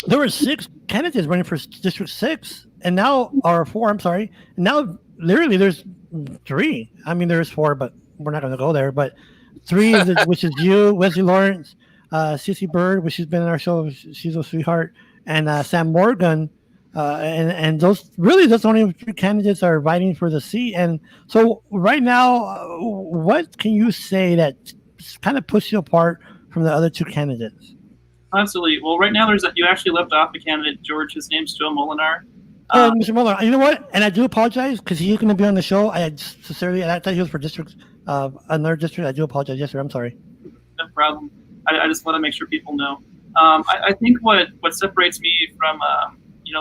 there were 6 candidates running for District 6, and now, or 4, I'm sorry. And now, literally, there's 3. I mean, there's 4, but we're not going to go there. But 3, which is you, Wesley Lawrence, Sissy Bird, which has been in our show, she's a sweetheart, and Sam Morgan, and those only three candidates are vying for the seat. And so right now, what can you say that kind of puts you apart from the other two candidates? Absolutely. Well, right now you actually left off a candidate, George. His name's Joe Molinar. Oh, Mr. Mueller, you know what? And I do apologize because he's going to be on the show. I thought he was for district, another district. I do apologize. Yes, sir. I'm sorry. No problem. I just want to make sure people know. I think what separates me from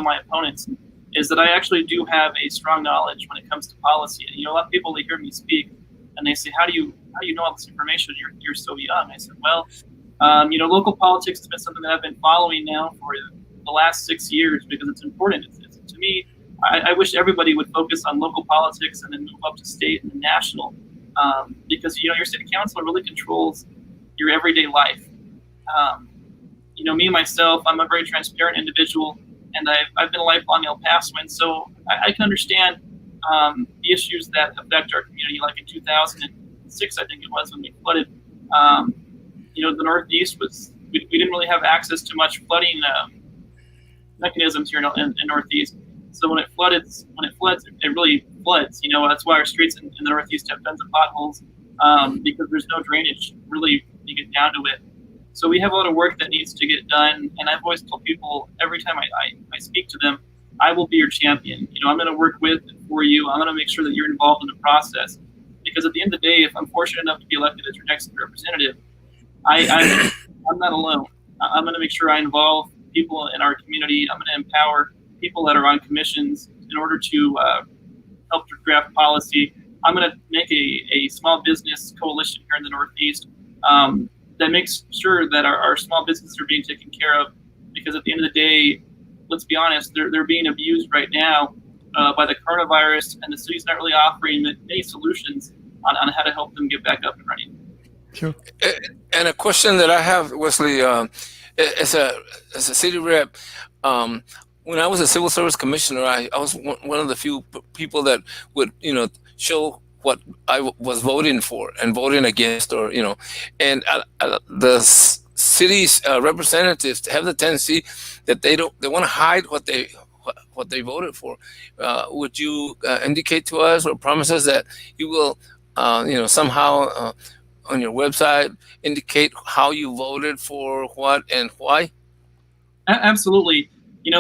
my opponents is that I actually do have a strong knowledge when it comes to policy. And, a lot of people, they hear me speak and they say, how do you know all this information? You're so young. I said, well, local politics has been something that I've been following now for the last 6 years because it's important. To me, I wish everybody would focus on local politics and then move up to state and national, because your city council really controls your everyday life. Me myself, I'm a very transparent individual, and I've been a lifelong El Pasoan, so I can understand the issues that affect our community. Like in 2006, I think it was, when we flooded. The Northeast we didn't really have access to much flooding mechanisms here in Northeast. So when it floods, it really floods. That's why our streets in the Northeast have tons of potholes, because there's no drainage really to get down to it. So we have a lot of work that needs to get done. And I've always told people every time I speak to them, I will be your champion. I'm going to work with and for you. I'm going to make sure that you're involved in the process. Because at the end of the day, if I'm fortunate enough to be elected as your next representative, I'm not alone. I'm going to make sure I involve people in our community. I'm going to empower people that are on commissions in order to help to draft policy. I'm going to make a small business coalition here in the Northeast that makes sure that our small businesses are being taken care of. Because at the end of the day, let's be honest, they're being abused right now by the coronavirus, and the city's not really offering many solutions on how to help them get back up and running. Sure. And a question that I have, Wesley, as a city rep, when I was a civil service commissioner, I was one of the few people that would, show what I was voting for and voting against, or, and the city's representatives have the tendency that they want to hide what they voted for. Would you indicate to us or promise us that you will, somehow on your website indicate how you voted for what and why? Absolutely.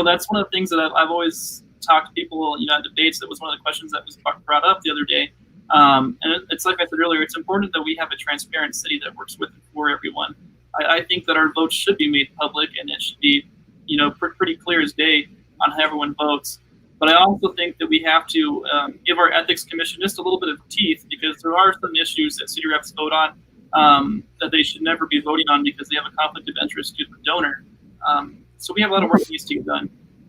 That's one of the things that I've always talked to people, at debates. That was one of the questions that was brought up the other day. And it's like I said earlier, it's important that we have a transparent city that works with and for everyone. I think that our votes should be made public, and it should be, pretty clear as day on how everyone votes. But I also think that we have to give our ethics commission just a little bit of teeth, because there are some issues that city reps vote on that they should never be voting on because they have a conflict of interest to the donor. So we have a lot of work that needs to get done.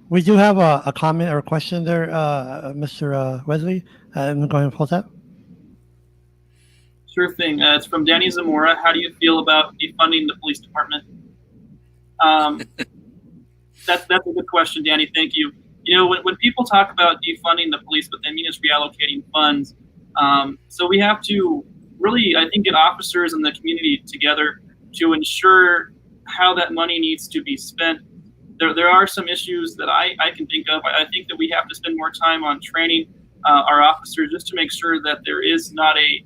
We do have a comment or a question there, Mr. Wesley. I'm going to post that. Sure thing. It's from Danny Zamora. How do you feel about defunding the police department? That's a good question, Danny. Thank you. When people talk about defunding the police, what they mean is reallocating funds. So we have to really, I think, get officers in the community together to ensure how that money needs to be spent. There are some issues that I can think of. I think that we have to spend more time on training our officers just to make sure that there is not a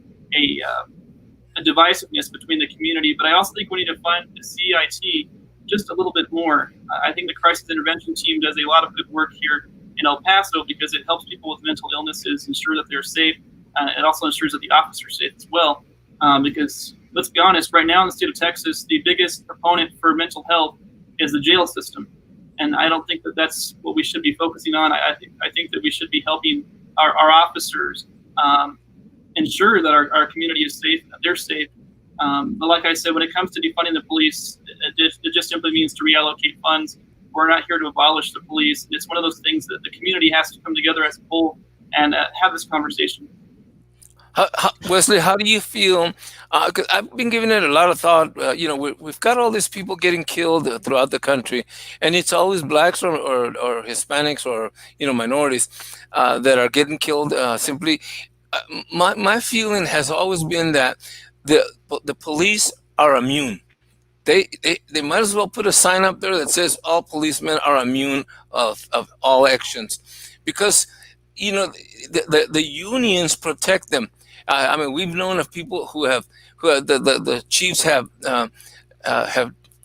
divisiveness between the community. But I also think we need to fund the CIT just a little bit more. I think the crisis intervention team does a lot of good work here in El Paso because it helps people with mental illnesses ensure that they're safe. It also ensures that the officers are safe as well. Because let's be honest, right now in the state of Texas, the biggest proponent for mental health is the jail system. And I don't think that that's what we should be focusing on. I think that we should be helping our officers ensure that our community is safe, that they're safe. But like I said, when it comes to defunding the police, it just simply means to reallocate funds. We're not here to abolish the police. It's one of those things that the community has to come together as a whole and have this conversation. Wesley, how do you feel? Because I've been giving it a lot of thought. We've got all these people getting killed throughout the country, and it's always blacks or Hispanics or minorities that are getting killed. Simply, my feeling has always been that the police are immune. they might as well put a sign up there that says all policemen are immune of all actions, because the unions protect them. I mean, we've known of people who the chiefs have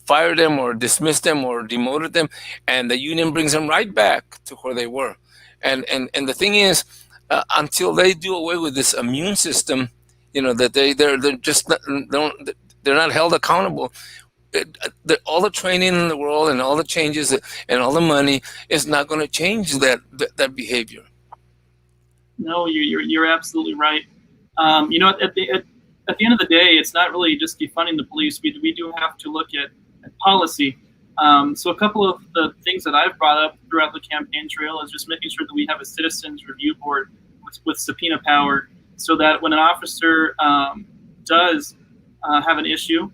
fired them or dismissed them or demoted them, and the union brings them right back to where they were. And the thing is, until they do away with this immune system, that they're just they're not held accountable. All the training in the world and all the changes and all the money is not going to change that behavior. No, you're absolutely right. At the end of the day, it's not really just defunding the police. We do have to look at policy. So a couple of the things that I've brought up throughout the campaign trail is just making sure that we have a citizens review board with subpoena power, so that when an officer does have an issue,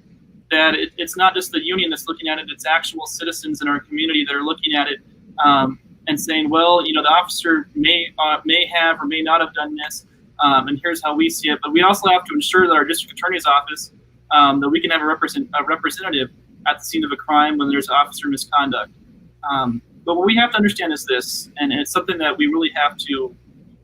that it's not just the union that's looking at it, it's actual citizens in our community that are looking at it and saying, well, the officer may have or may not have done this, and here's how we see it. But we also have to ensure that our district attorney's office, that we can have a representative at the scene of a crime when there's officer misconduct. But what we have to understand is this, and it's something that we really have to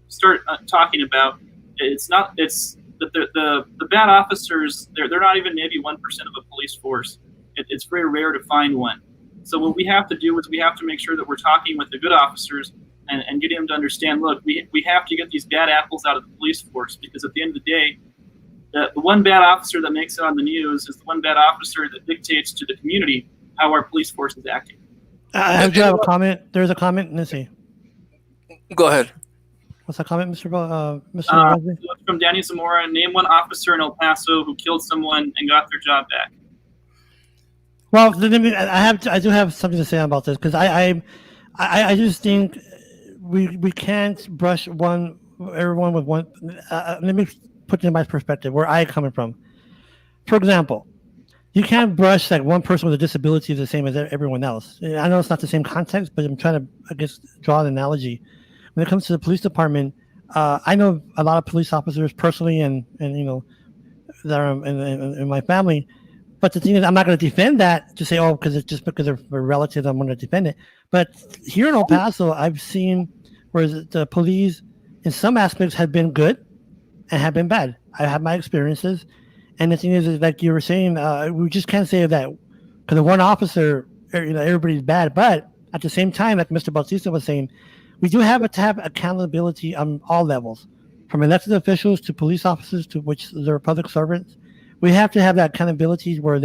start talking about. It's that the bad officers, they're not even maybe 1% of a police force. It's very rare to find one. So what we have to do is we have to make sure that we're talking with the good officers and getting them to understand, look, we have to get these bad apples out of the police force, because at the end of the day, the one bad officer that makes it on the news is the one bad officer that dictates to the community how our police force is acting. I do have a comment. There's a comment. Let's see. Go ahead. What's that comment, Mr. Wesley? From Danny Zamora: name one officer in El Paso who killed someone and got their job back. Well, I do have something to say about this, because I just think we can't brush everyone with one. Let me put it in my perspective, where I coming from. For example, you can't brush like one person with a disability the same as everyone else. I know it's not the same context, but I'm trying to, I guess, draw an analogy. When it comes to the police department, I know a lot of police officers personally, and that are in my family. But the thing is, I'm not going to defend that to say, because they're relatives, I'm going to defend it. But here in El Paso, I've seen where the police, in some aspects, have been good and have been bad. I have my experiences, and the thing is like you were saying, we just can't say that because the one officer, everybody's bad. But at the same time, like Mr. Bautista was saying, we do have to have accountability on all levels, from elected officials to police officers, to which they're public servants. We have to have that accountability where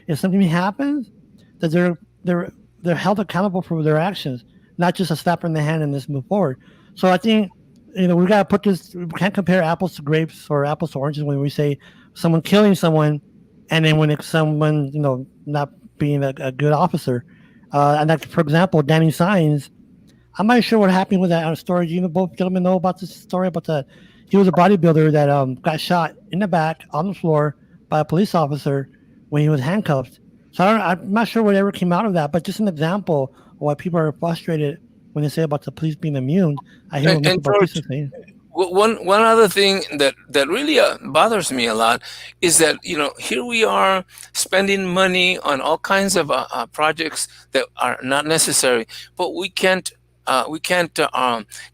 if something happens, that they're held accountable for their actions, not just a slap in the hand and just move forward. So I think we got to put this. We can't compare apples to grapes or apples to oranges when we say someone killing someone, and then when it's someone not being a good officer. And like, for example, Danny Sines, I'm not sure what happened with that story. Both gentlemen know about this story about that. He was a bodybuilder that got shot in the back on the floor by a police officer when he was handcuffed. So I'm not sure whatever came out of that, but just an example of why people are frustrated when they say about the police being immune. I hear what Mr. Bautista saying. One other thing that really bothers me a lot is that here we are spending money on all kinds of projects that are not necessary, but we can't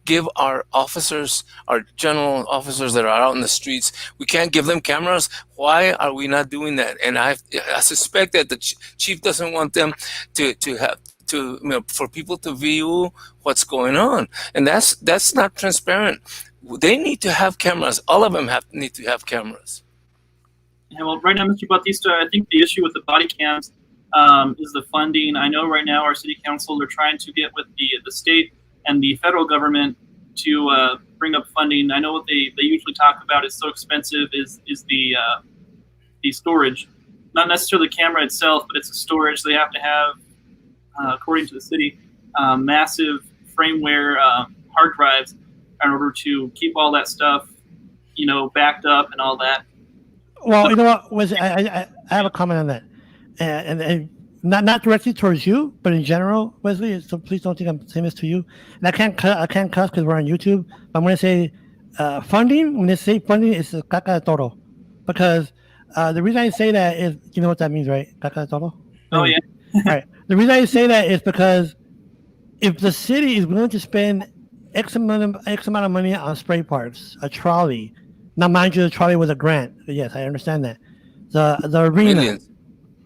give our officers, our general officers that are out in the streets, we can't give them cameras. Why are we not doing that? And I suspect that the chief doesn't want them for people to view what's going on, and that's not transparent. They need to have cameras. All of them need to have cameras. Yeah, well, right now, Mr. Bautista, I think the issue with the body cams is the funding. I know right now our city council are trying to get with the state and the federal government to bring up funding. I know what they usually talk about is so expensive is the storage, not necessarily the camera itself, but it's the storage. They have to have, according to the city, massive frameware hard drives in order to keep all that stuff, backed up and all that. Well, you know what, Wesley, I have a comment on that, and not directly towards you, but in general, Wesley. So please don't think I'm saying this to you. And I can't cuss because we're on YouTube. But I'm going to say funding. When they say funding, it's caca de toro, because the reason I say that is, you know what that means, right? Caca de todo? Oh, yeah. All right. The reason I say that is because if the city is willing to spend X amount of money on spray parts, a trolley, now mind you, the trolley was a grant. Yes, I understand that. The arena, Millions.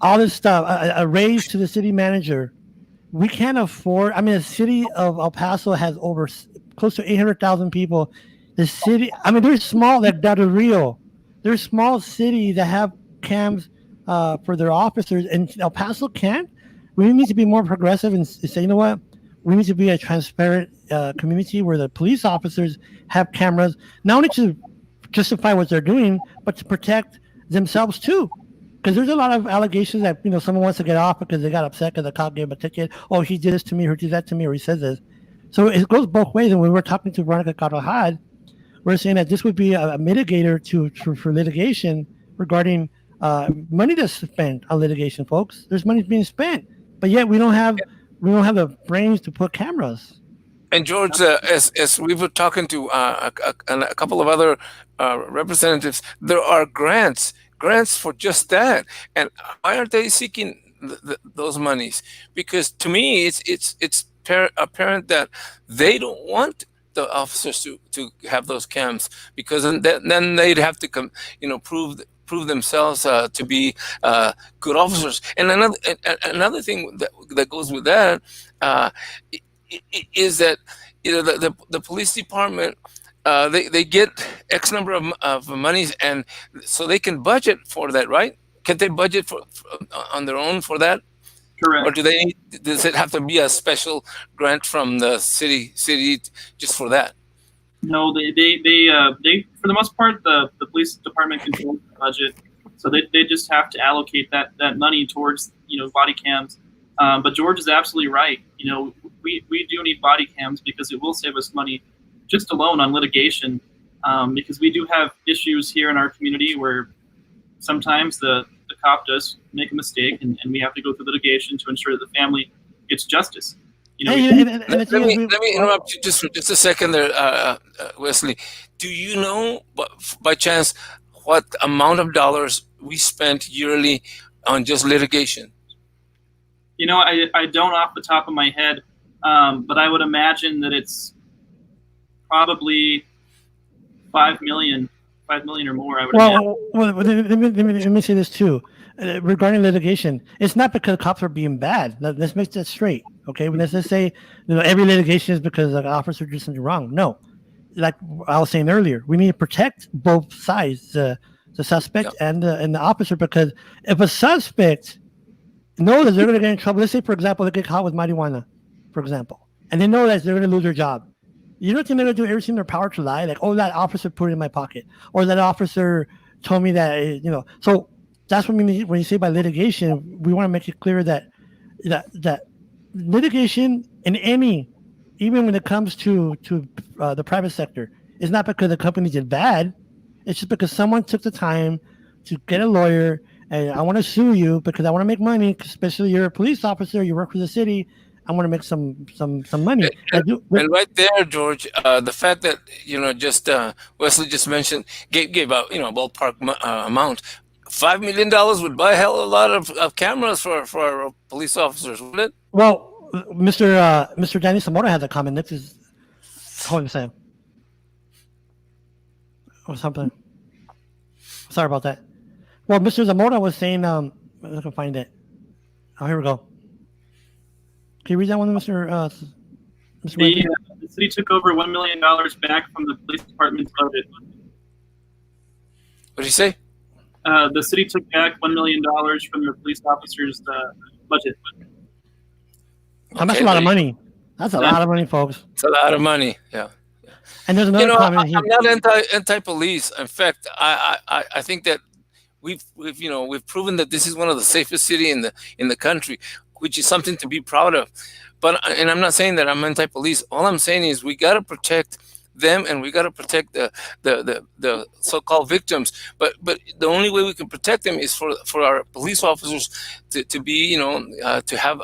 all this stuff, a raise to the city manager. We can't afford. I mean, the city of El Paso has over close to 800,000 people. The city, I mean, there's small like Del Rio. There's small cities that have cams for their officers, and El Paso can't. We need to be more progressive and say, you know what? We need to be a transparent community where the police officers have cameras, not only to justify what they're doing, but to protect themselves too. Because there's a lot of allegations that, you know, someone wants to get off because they got upset because the cop gave him a ticket. Oh, he did this to me, or he did that to me, or he says this. So it goes both ways. And when we're talking to Veronica Carvajal, we're saying that this would be a mitigator for litigation regarding money to spend on litigation, folks. There's money being spent, but yet we don't have the brains to put cameras. And George, as we were talking to a couple of other representatives, there are grants for just that. And why are they seeking those monies? Because to me, it's apparent that they don't want the officers to have those cams, because then they'd have to prove themselves to be good officers. And another thing that goes with that is that, you know, the police department, they get X number of monies, and so they can budget for that, right? Can they budget for on their own for that? Correct. Or does it have to be a special grant from the city just for that? No, they for the most part, the police department controls the budget, so they just have to allocate that money towards, you know, body cams. But George is absolutely right. You know, we do need body cams because it will save us money just alone on litigation, because we do have issues here in our community where sometimes the cop does make a mistake, and we have to go through litigation to ensure that the family gets justice. You know, let me interrupt you just for just a second there, Wesley. Do you know, by chance, what amount of dollars we spent yearly on just litigation? You know, I don't off the top of my head, but I would imagine that it's probably 5 million or more. I would imagine. Well, let me say this too. Regarding litigation, it's not because cops are being bad. Let's make that straight, okay? When let's just say, you know, every litigation is because an officer did something wrong. No, like I was saying earlier, we need to protect both sides, the suspect and the officer, because if a suspect knows that they're going to get in trouble, let's say, for example, they get caught with marijuana, for example, and they know that they're going to lose their job. You don't think they're going to do everything in their power to lie? Like, oh, that officer put it in my pocket, or that officer told me that, you know. So that's what we mean when you say by litigation. We want to make it clear that litigation in any, even when it comes to the private sector, is not because the company did bad. It's just because someone took the time to get a lawyer, and I want to sue you because I want to make money, especially you're a police officer, you work for the city. I want to make some money. And right there, George, the fact that, you know, just Wesley just mentioned, gave out, you know, a ballpark amount. $5 million would buy a hell of a lot of cameras for our police officers, wouldn't it? Well, Mr. Danny Zamora has a comment. This is, hold on a second. Or something. Sorry about that. Well, Mr. Zamora was saying, I can find it. Oh, here we go. Can you read that one, Mr. The city took over $1 million back from the police department's budget. What did you say? The city took back $1 million from the police officers' budget. That's a lot of money. That's a lot of money, folks. It's a lot of money. Yeah. And there's another comment here. I'm not anti-police. In fact, I think that we've proven that this is one of the safest cities in the country, which is something to be proud of. And I'm not saying that I'm anti-police. All I'm saying is we got to protect them, and we got to protect the so-called victims. But the only way we can protect them is for our police officers to be, to have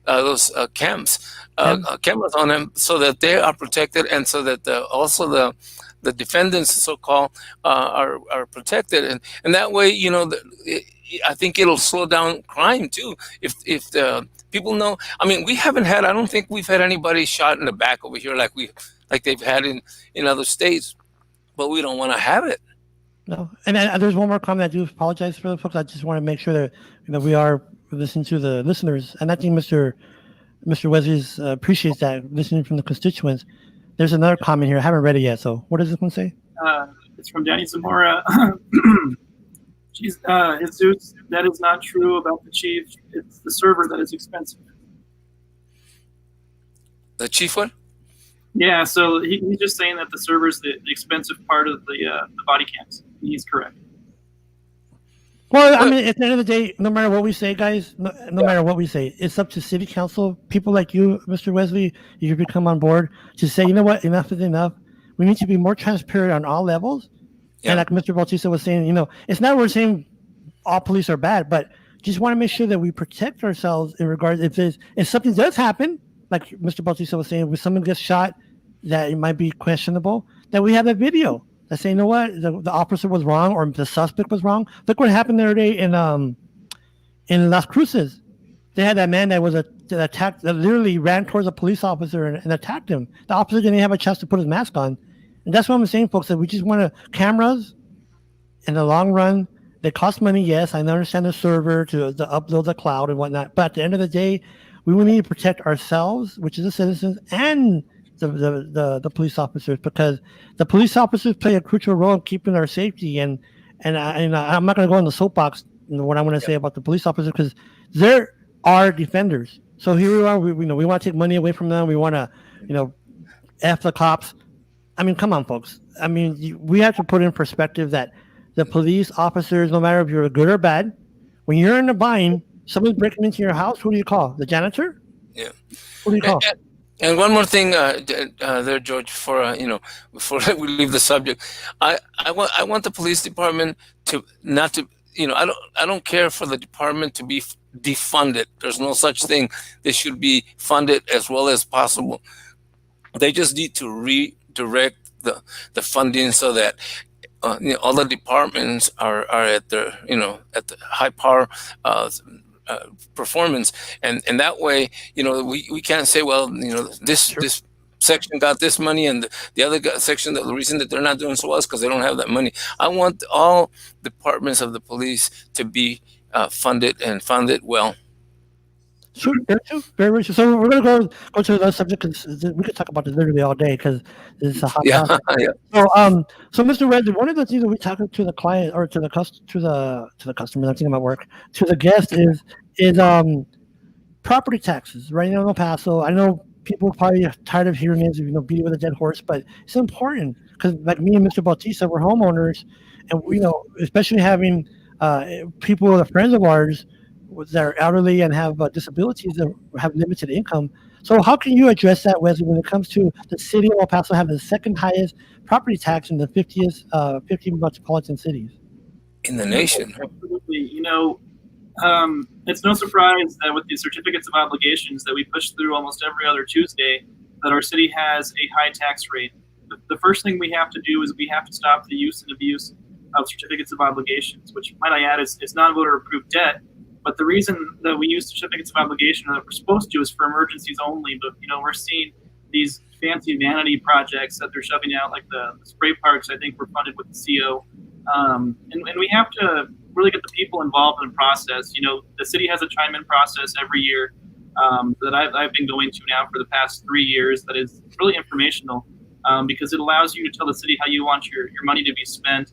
those cameras on them, so that they are protected, and so that also the defendants, so-called, are protected, and that way, I think it'll slow down crime too. If the people know, I mean, I don't think we've had anybody shot in the back over here like they've had in other states, but we don't want to have it. No, and there's one more comment. I do apologize for the folks. I just want to make sure that we are listening to the listeners, and I think Mr. Wesley appreciates that, listening from the constituents. There's another comment here. I haven't read it yet. So what does this one say? It's from Danny Zamora. Jesus, that is not true about the chief. It's the server that is expensive. The chief what? Yeah, so he's just saying that the server is the expensive part of the body cams. He's correct. Well, I mean, at the end of the day, no matter what we say, guys, no matter what we say, it's up to city council, people like you, Mr. Wesley, you could come on board to say, you know what, enough is enough. We need to be more transparent on all levels. Yeah. And like Mr. Bautista was saying, it's not we're saying all police are bad, but just want to make sure that we protect ourselves in regards if something does happen, like Mr. Bautista was saying, when someone gets shot, that it might be questionable, that we have a video that say, you know what, the officer was wrong or the suspect was wrong. Look what happened the other day in Las Cruces. They had that man that was attacked, that literally ran towards a police officer and attacked him. The officer didn't have a chance to put his mask on. And that's what I'm saying, folks, that we just want cameras in the long run. They cost money, yes. I understand the server to upload the cloud and whatnot. But at the end of the day, we will need to protect ourselves, which is the citizens, and the police officers, because the police officers play a crucial role in keeping our safety. And I'm not going to go on the soapbox, what I want to say about the police officers, because they're our defenders. So here we are. We want to take money away from them. We want to, F the cops. I mean, come on, folks. I mean, we have to put in perspective that the police officers, no matter if you're good or bad, when you're in a bind, someone's breaking into your house, who do you call? The janitor? Yeah. Who do you call? And one more thing, there, George, before we leave the subject, I want the police department to not to, I don't care for the department to be defunded. There's no such thing. They should be funded as well as possible. They just need to redirect the funding so that all the departments are at their at the high power performance, and that way we can't say, well, this section got this money and the other section, the reason that they're not doing so well is because they don't have that money. I want all departments of the police to be funded and funded well. Sure, very true. So we're gonna go to another subject, because we could talk about this literally all day, because it's a hot topic. Yeah. So Mr. Redden, one of the things that we talk to the client or to the customer, I'm thinking about work, to the guest is property taxes. Right now in El Paso, I know people are probably tired of hearing this, beating with a dead horse, but it's important, because like me and Mr. Bautista, we're homeowners, and especially having people that are friends of ours that are elderly and have disabilities that have limited income. So how can you address that, Wesley, when it comes to the city of El Paso having the second highest property tax in the 50 metropolitan cities in the nation? Absolutely. It's no surprise that with the certificates of obligations that we push through almost every other Tuesday, that our city has a high tax rate. The first thing we have to do is we have to stop the use and abuse of certificates of obligations, which, might I add, is non-voter approved debt. But the reason that we use certificates of obligation, or that we're supposed to, is for emergencies only. But we're seeing these fancy vanity projects that they're shoving out, like the spray parks. I think were funded with the CO, and we have to really get the people involved in the process. The city has a chime-in process every year that I've been going to now for the past 3 years. That is really informational, because it allows you to tell the city how you want your money to be spent,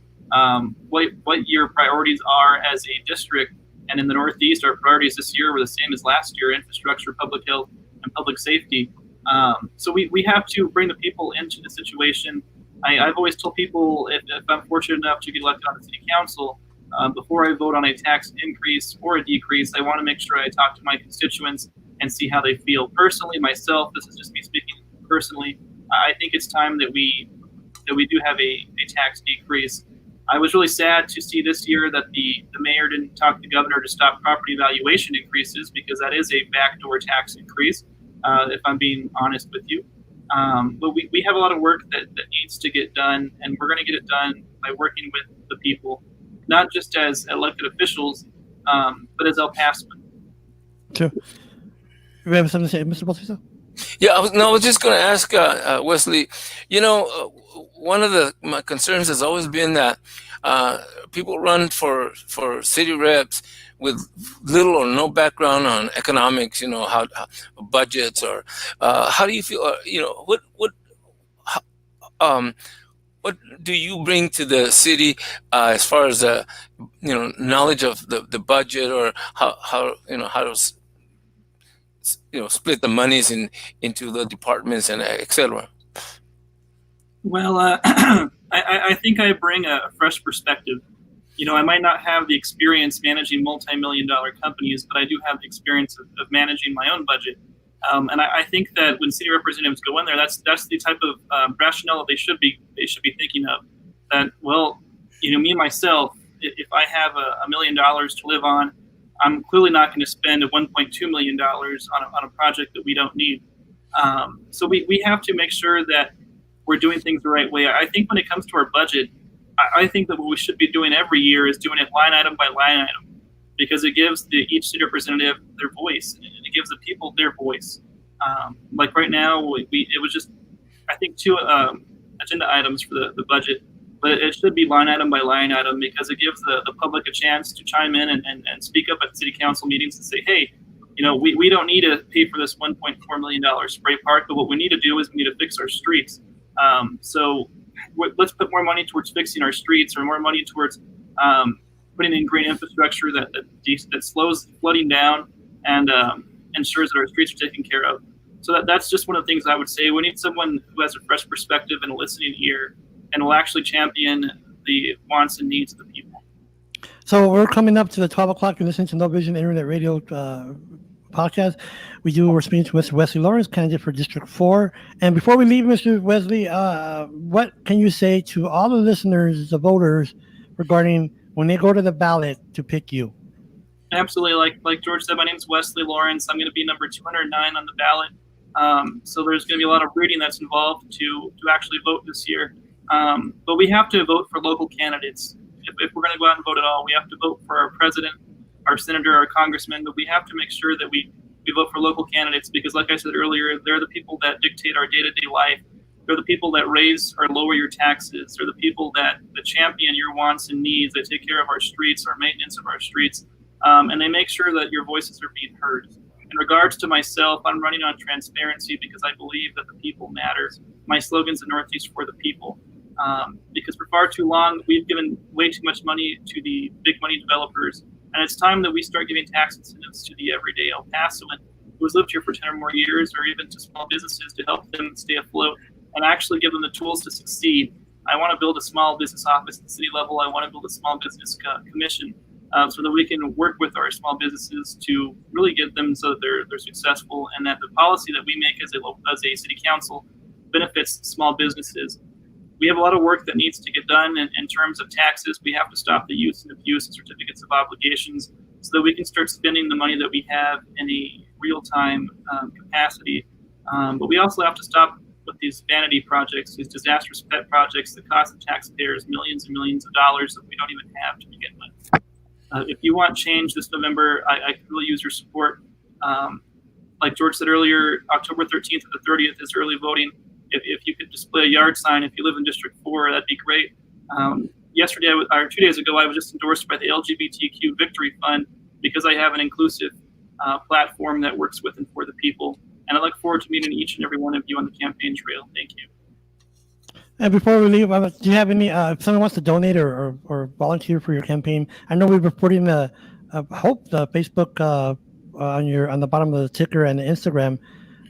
what your priorities are as a district. And in the Northeast, our priorities this year were the same as last year: infrastructure, public health, and public safety. So we have to bring the people into the situation. I've always told people, if I'm fortunate enough to get elected on the city council, before I vote on a tax increase or a decrease, I want to make sure I talk to my constituents and see how they feel. Personally, myself, this is just me speaking personally, I think it's time that we do have a tax decrease. I was really sad to see this year that the mayor didn't talk to the governor to stop property valuation increases, because that is a backdoor tax increase, if I'm being honest with you. But we have a lot of work that needs to get done, and we're going to get it done by working with the people, not just as elected officials, but as El Pasoans. Sure. You have something to say, Mr. Bautista? Yeah, I was just going to ask Wesley. One of my concerns has always been that people run for city reps with little or no background on economics. How budgets, or how do you feel? What do you bring to the city as far as knowledge of the budget, or how to split the monies into the departments and et cetera? Well, I think I bring a fresh perspective. I might not have the experience managing multi-million-dollar companies, but I do have the experience of managing my own budget. And I think that when city representatives go in there, that's the type of rationale that they should be thinking of. That, well, me myself, if I have $1 million to live on, I'm clearly not going to spend $1.2 million on a project that we don't need. So we have to make sure that we're doing things the right way. I think when it comes to our budget, I think that what we should be doing every year is doing it line item by line item, because it gives each city representative their voice, and it gives the people their voice. Like right now, it was just, I think, 2 agenda items for the budget, but it should be line item by line item, because it gives the public a chance to chime in and speak up at city council meetings and say, hey, we don't need to pay for this $1.4 million spray park, but what we need to do is we need to fix our streets. So let's put more money towards fixing our streets, or more money towards putting in green infrastructure that slows flooding down and ensures that our streets are taken care of. So that's just one of the things I would say. We need someone who has a fresh perspective and a listening ear, and will actually champion the wants and needs of the people. So we're coming up to the 12 o'clock. You're listening to No Vision Internet Radio podcast. We're speaking to Mr. Wesley Lawrence, candidate for District 4. And before we leave, Mr. Wesley, what can you say to all the listeners, the voters, regarding when they go to the ballot to pick you? Absolutely. Like George said, my name is Wesley Lawrence. I'm going to be number 209 on the ballot. So there's going to be a lot of reading that's involved to actually vote this year. But we have to vote for local candidates. If we're going to go out and vote at all, we have to vote for our president, our senator, our congressman, but we have to make sure that we vote for local candidates, because like I said earlier, they're the people that dictate our day-to-day life. They're the people that raise or lower your taxes. They're the people that champion your wants and needs. They take care of our streets, our maintenance of our streets, and they make sure that your voices are being heard. In regards to myself, I'm running on transparency because I believe that the people matter. My slogan's the Northeast for the people. Because for far too long, we've given way too much money to the big money developers. And it's time that we start giving tax incentives to the everyday El Pasoan who has lived here for 10 or more years, or even to small businesses to help them stay afloat and actually give them the tools to succeed. I want to build a small business office at the city level. I want to build a small business commission so that we can work with our small businesses to really get them so that they're successful, and that the policy that we make as a city council benefits small businesses. We have a lot of work that needs to get done in terms of taxes. We have to stop the use and abuse of certificates of obligations so that we can start spending the money that we have in a real-time capacity. But we also have to stop with these vanity projects, these disastrous pet projects that cost the taxpayers millions and millions of dollars that we don't even have to begin with. If you want change this November, I could really use your support. Like George said earlier, October 13th to the 30th is early voting. If you could display a yard sign, if you live in District 4, that'd be great. Yesterday, or 2 days ago, I was just endorsed by the LGBTQ Victory Fund because I have an inclusive platform that works with and for the people. And I look forward to meeting each and every one of you on the campaign trail. Thank you. And before we leave, do you have any, if someone wants to donate or volunteer for your campaign? I know we were putting the Facebook on the bottom of the ticker and the Instagram.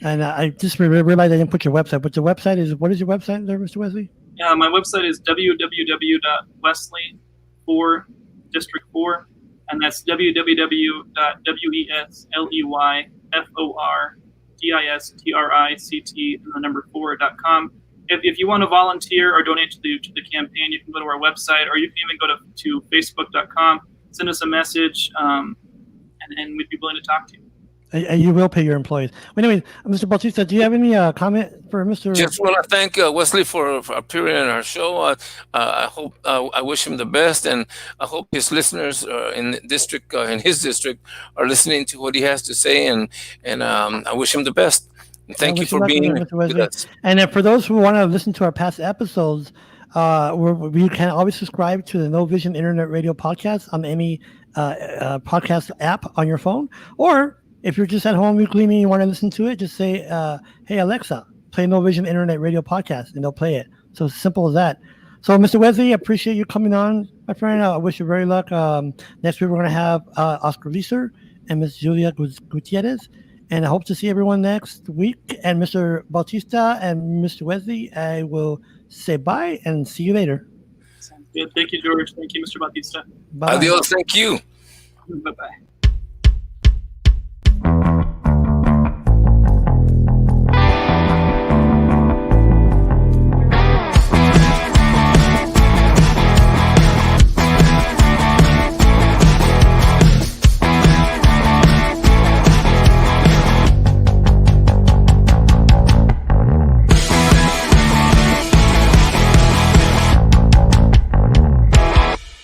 And I just realized I didn't put your website, but the website is, what is your website there, Mr. Wesley? My website is www.wesley4district4, and that's www.wesleydistrict4.com. If you want to volunteer or donate to the campaign, you can go to our website, or you can even go to facebook.com, send us a message, and we'd be willing to talk to you. You will pay your employees. Anyway, Mr. Bautista, do you have any comment for Mr. Just want to thank Wesley for appearing on our show. I hope I wish him the best, and I hope his listeners in his district are listening to what he has to say, and I wish him the best. And thank you for being with us. And then for those who want to listen to our past episodes, you can always subscribe to the No Vision Internet Radio podcast on any podcast app on your phone, or if you're just at home weekly and you want to listen to it, just say, hey, Alexa, play No Vision Internet Radio podcast, and they'll play it. So it's simple as that. So, Mr. Wesley, I appreciate you coming on, my friend. I wish you very luck. Next week, we're going to have Oscar Leeser and Ms. Julia Gutierrez. And I hope to see everyone next week. And Mr. Bautista and Mr. Wesley, I will say bye and see you later. Good. Thank you, George. Thank you, Mr. Bautista. Bye. Adios. Thank you. Bye-bye.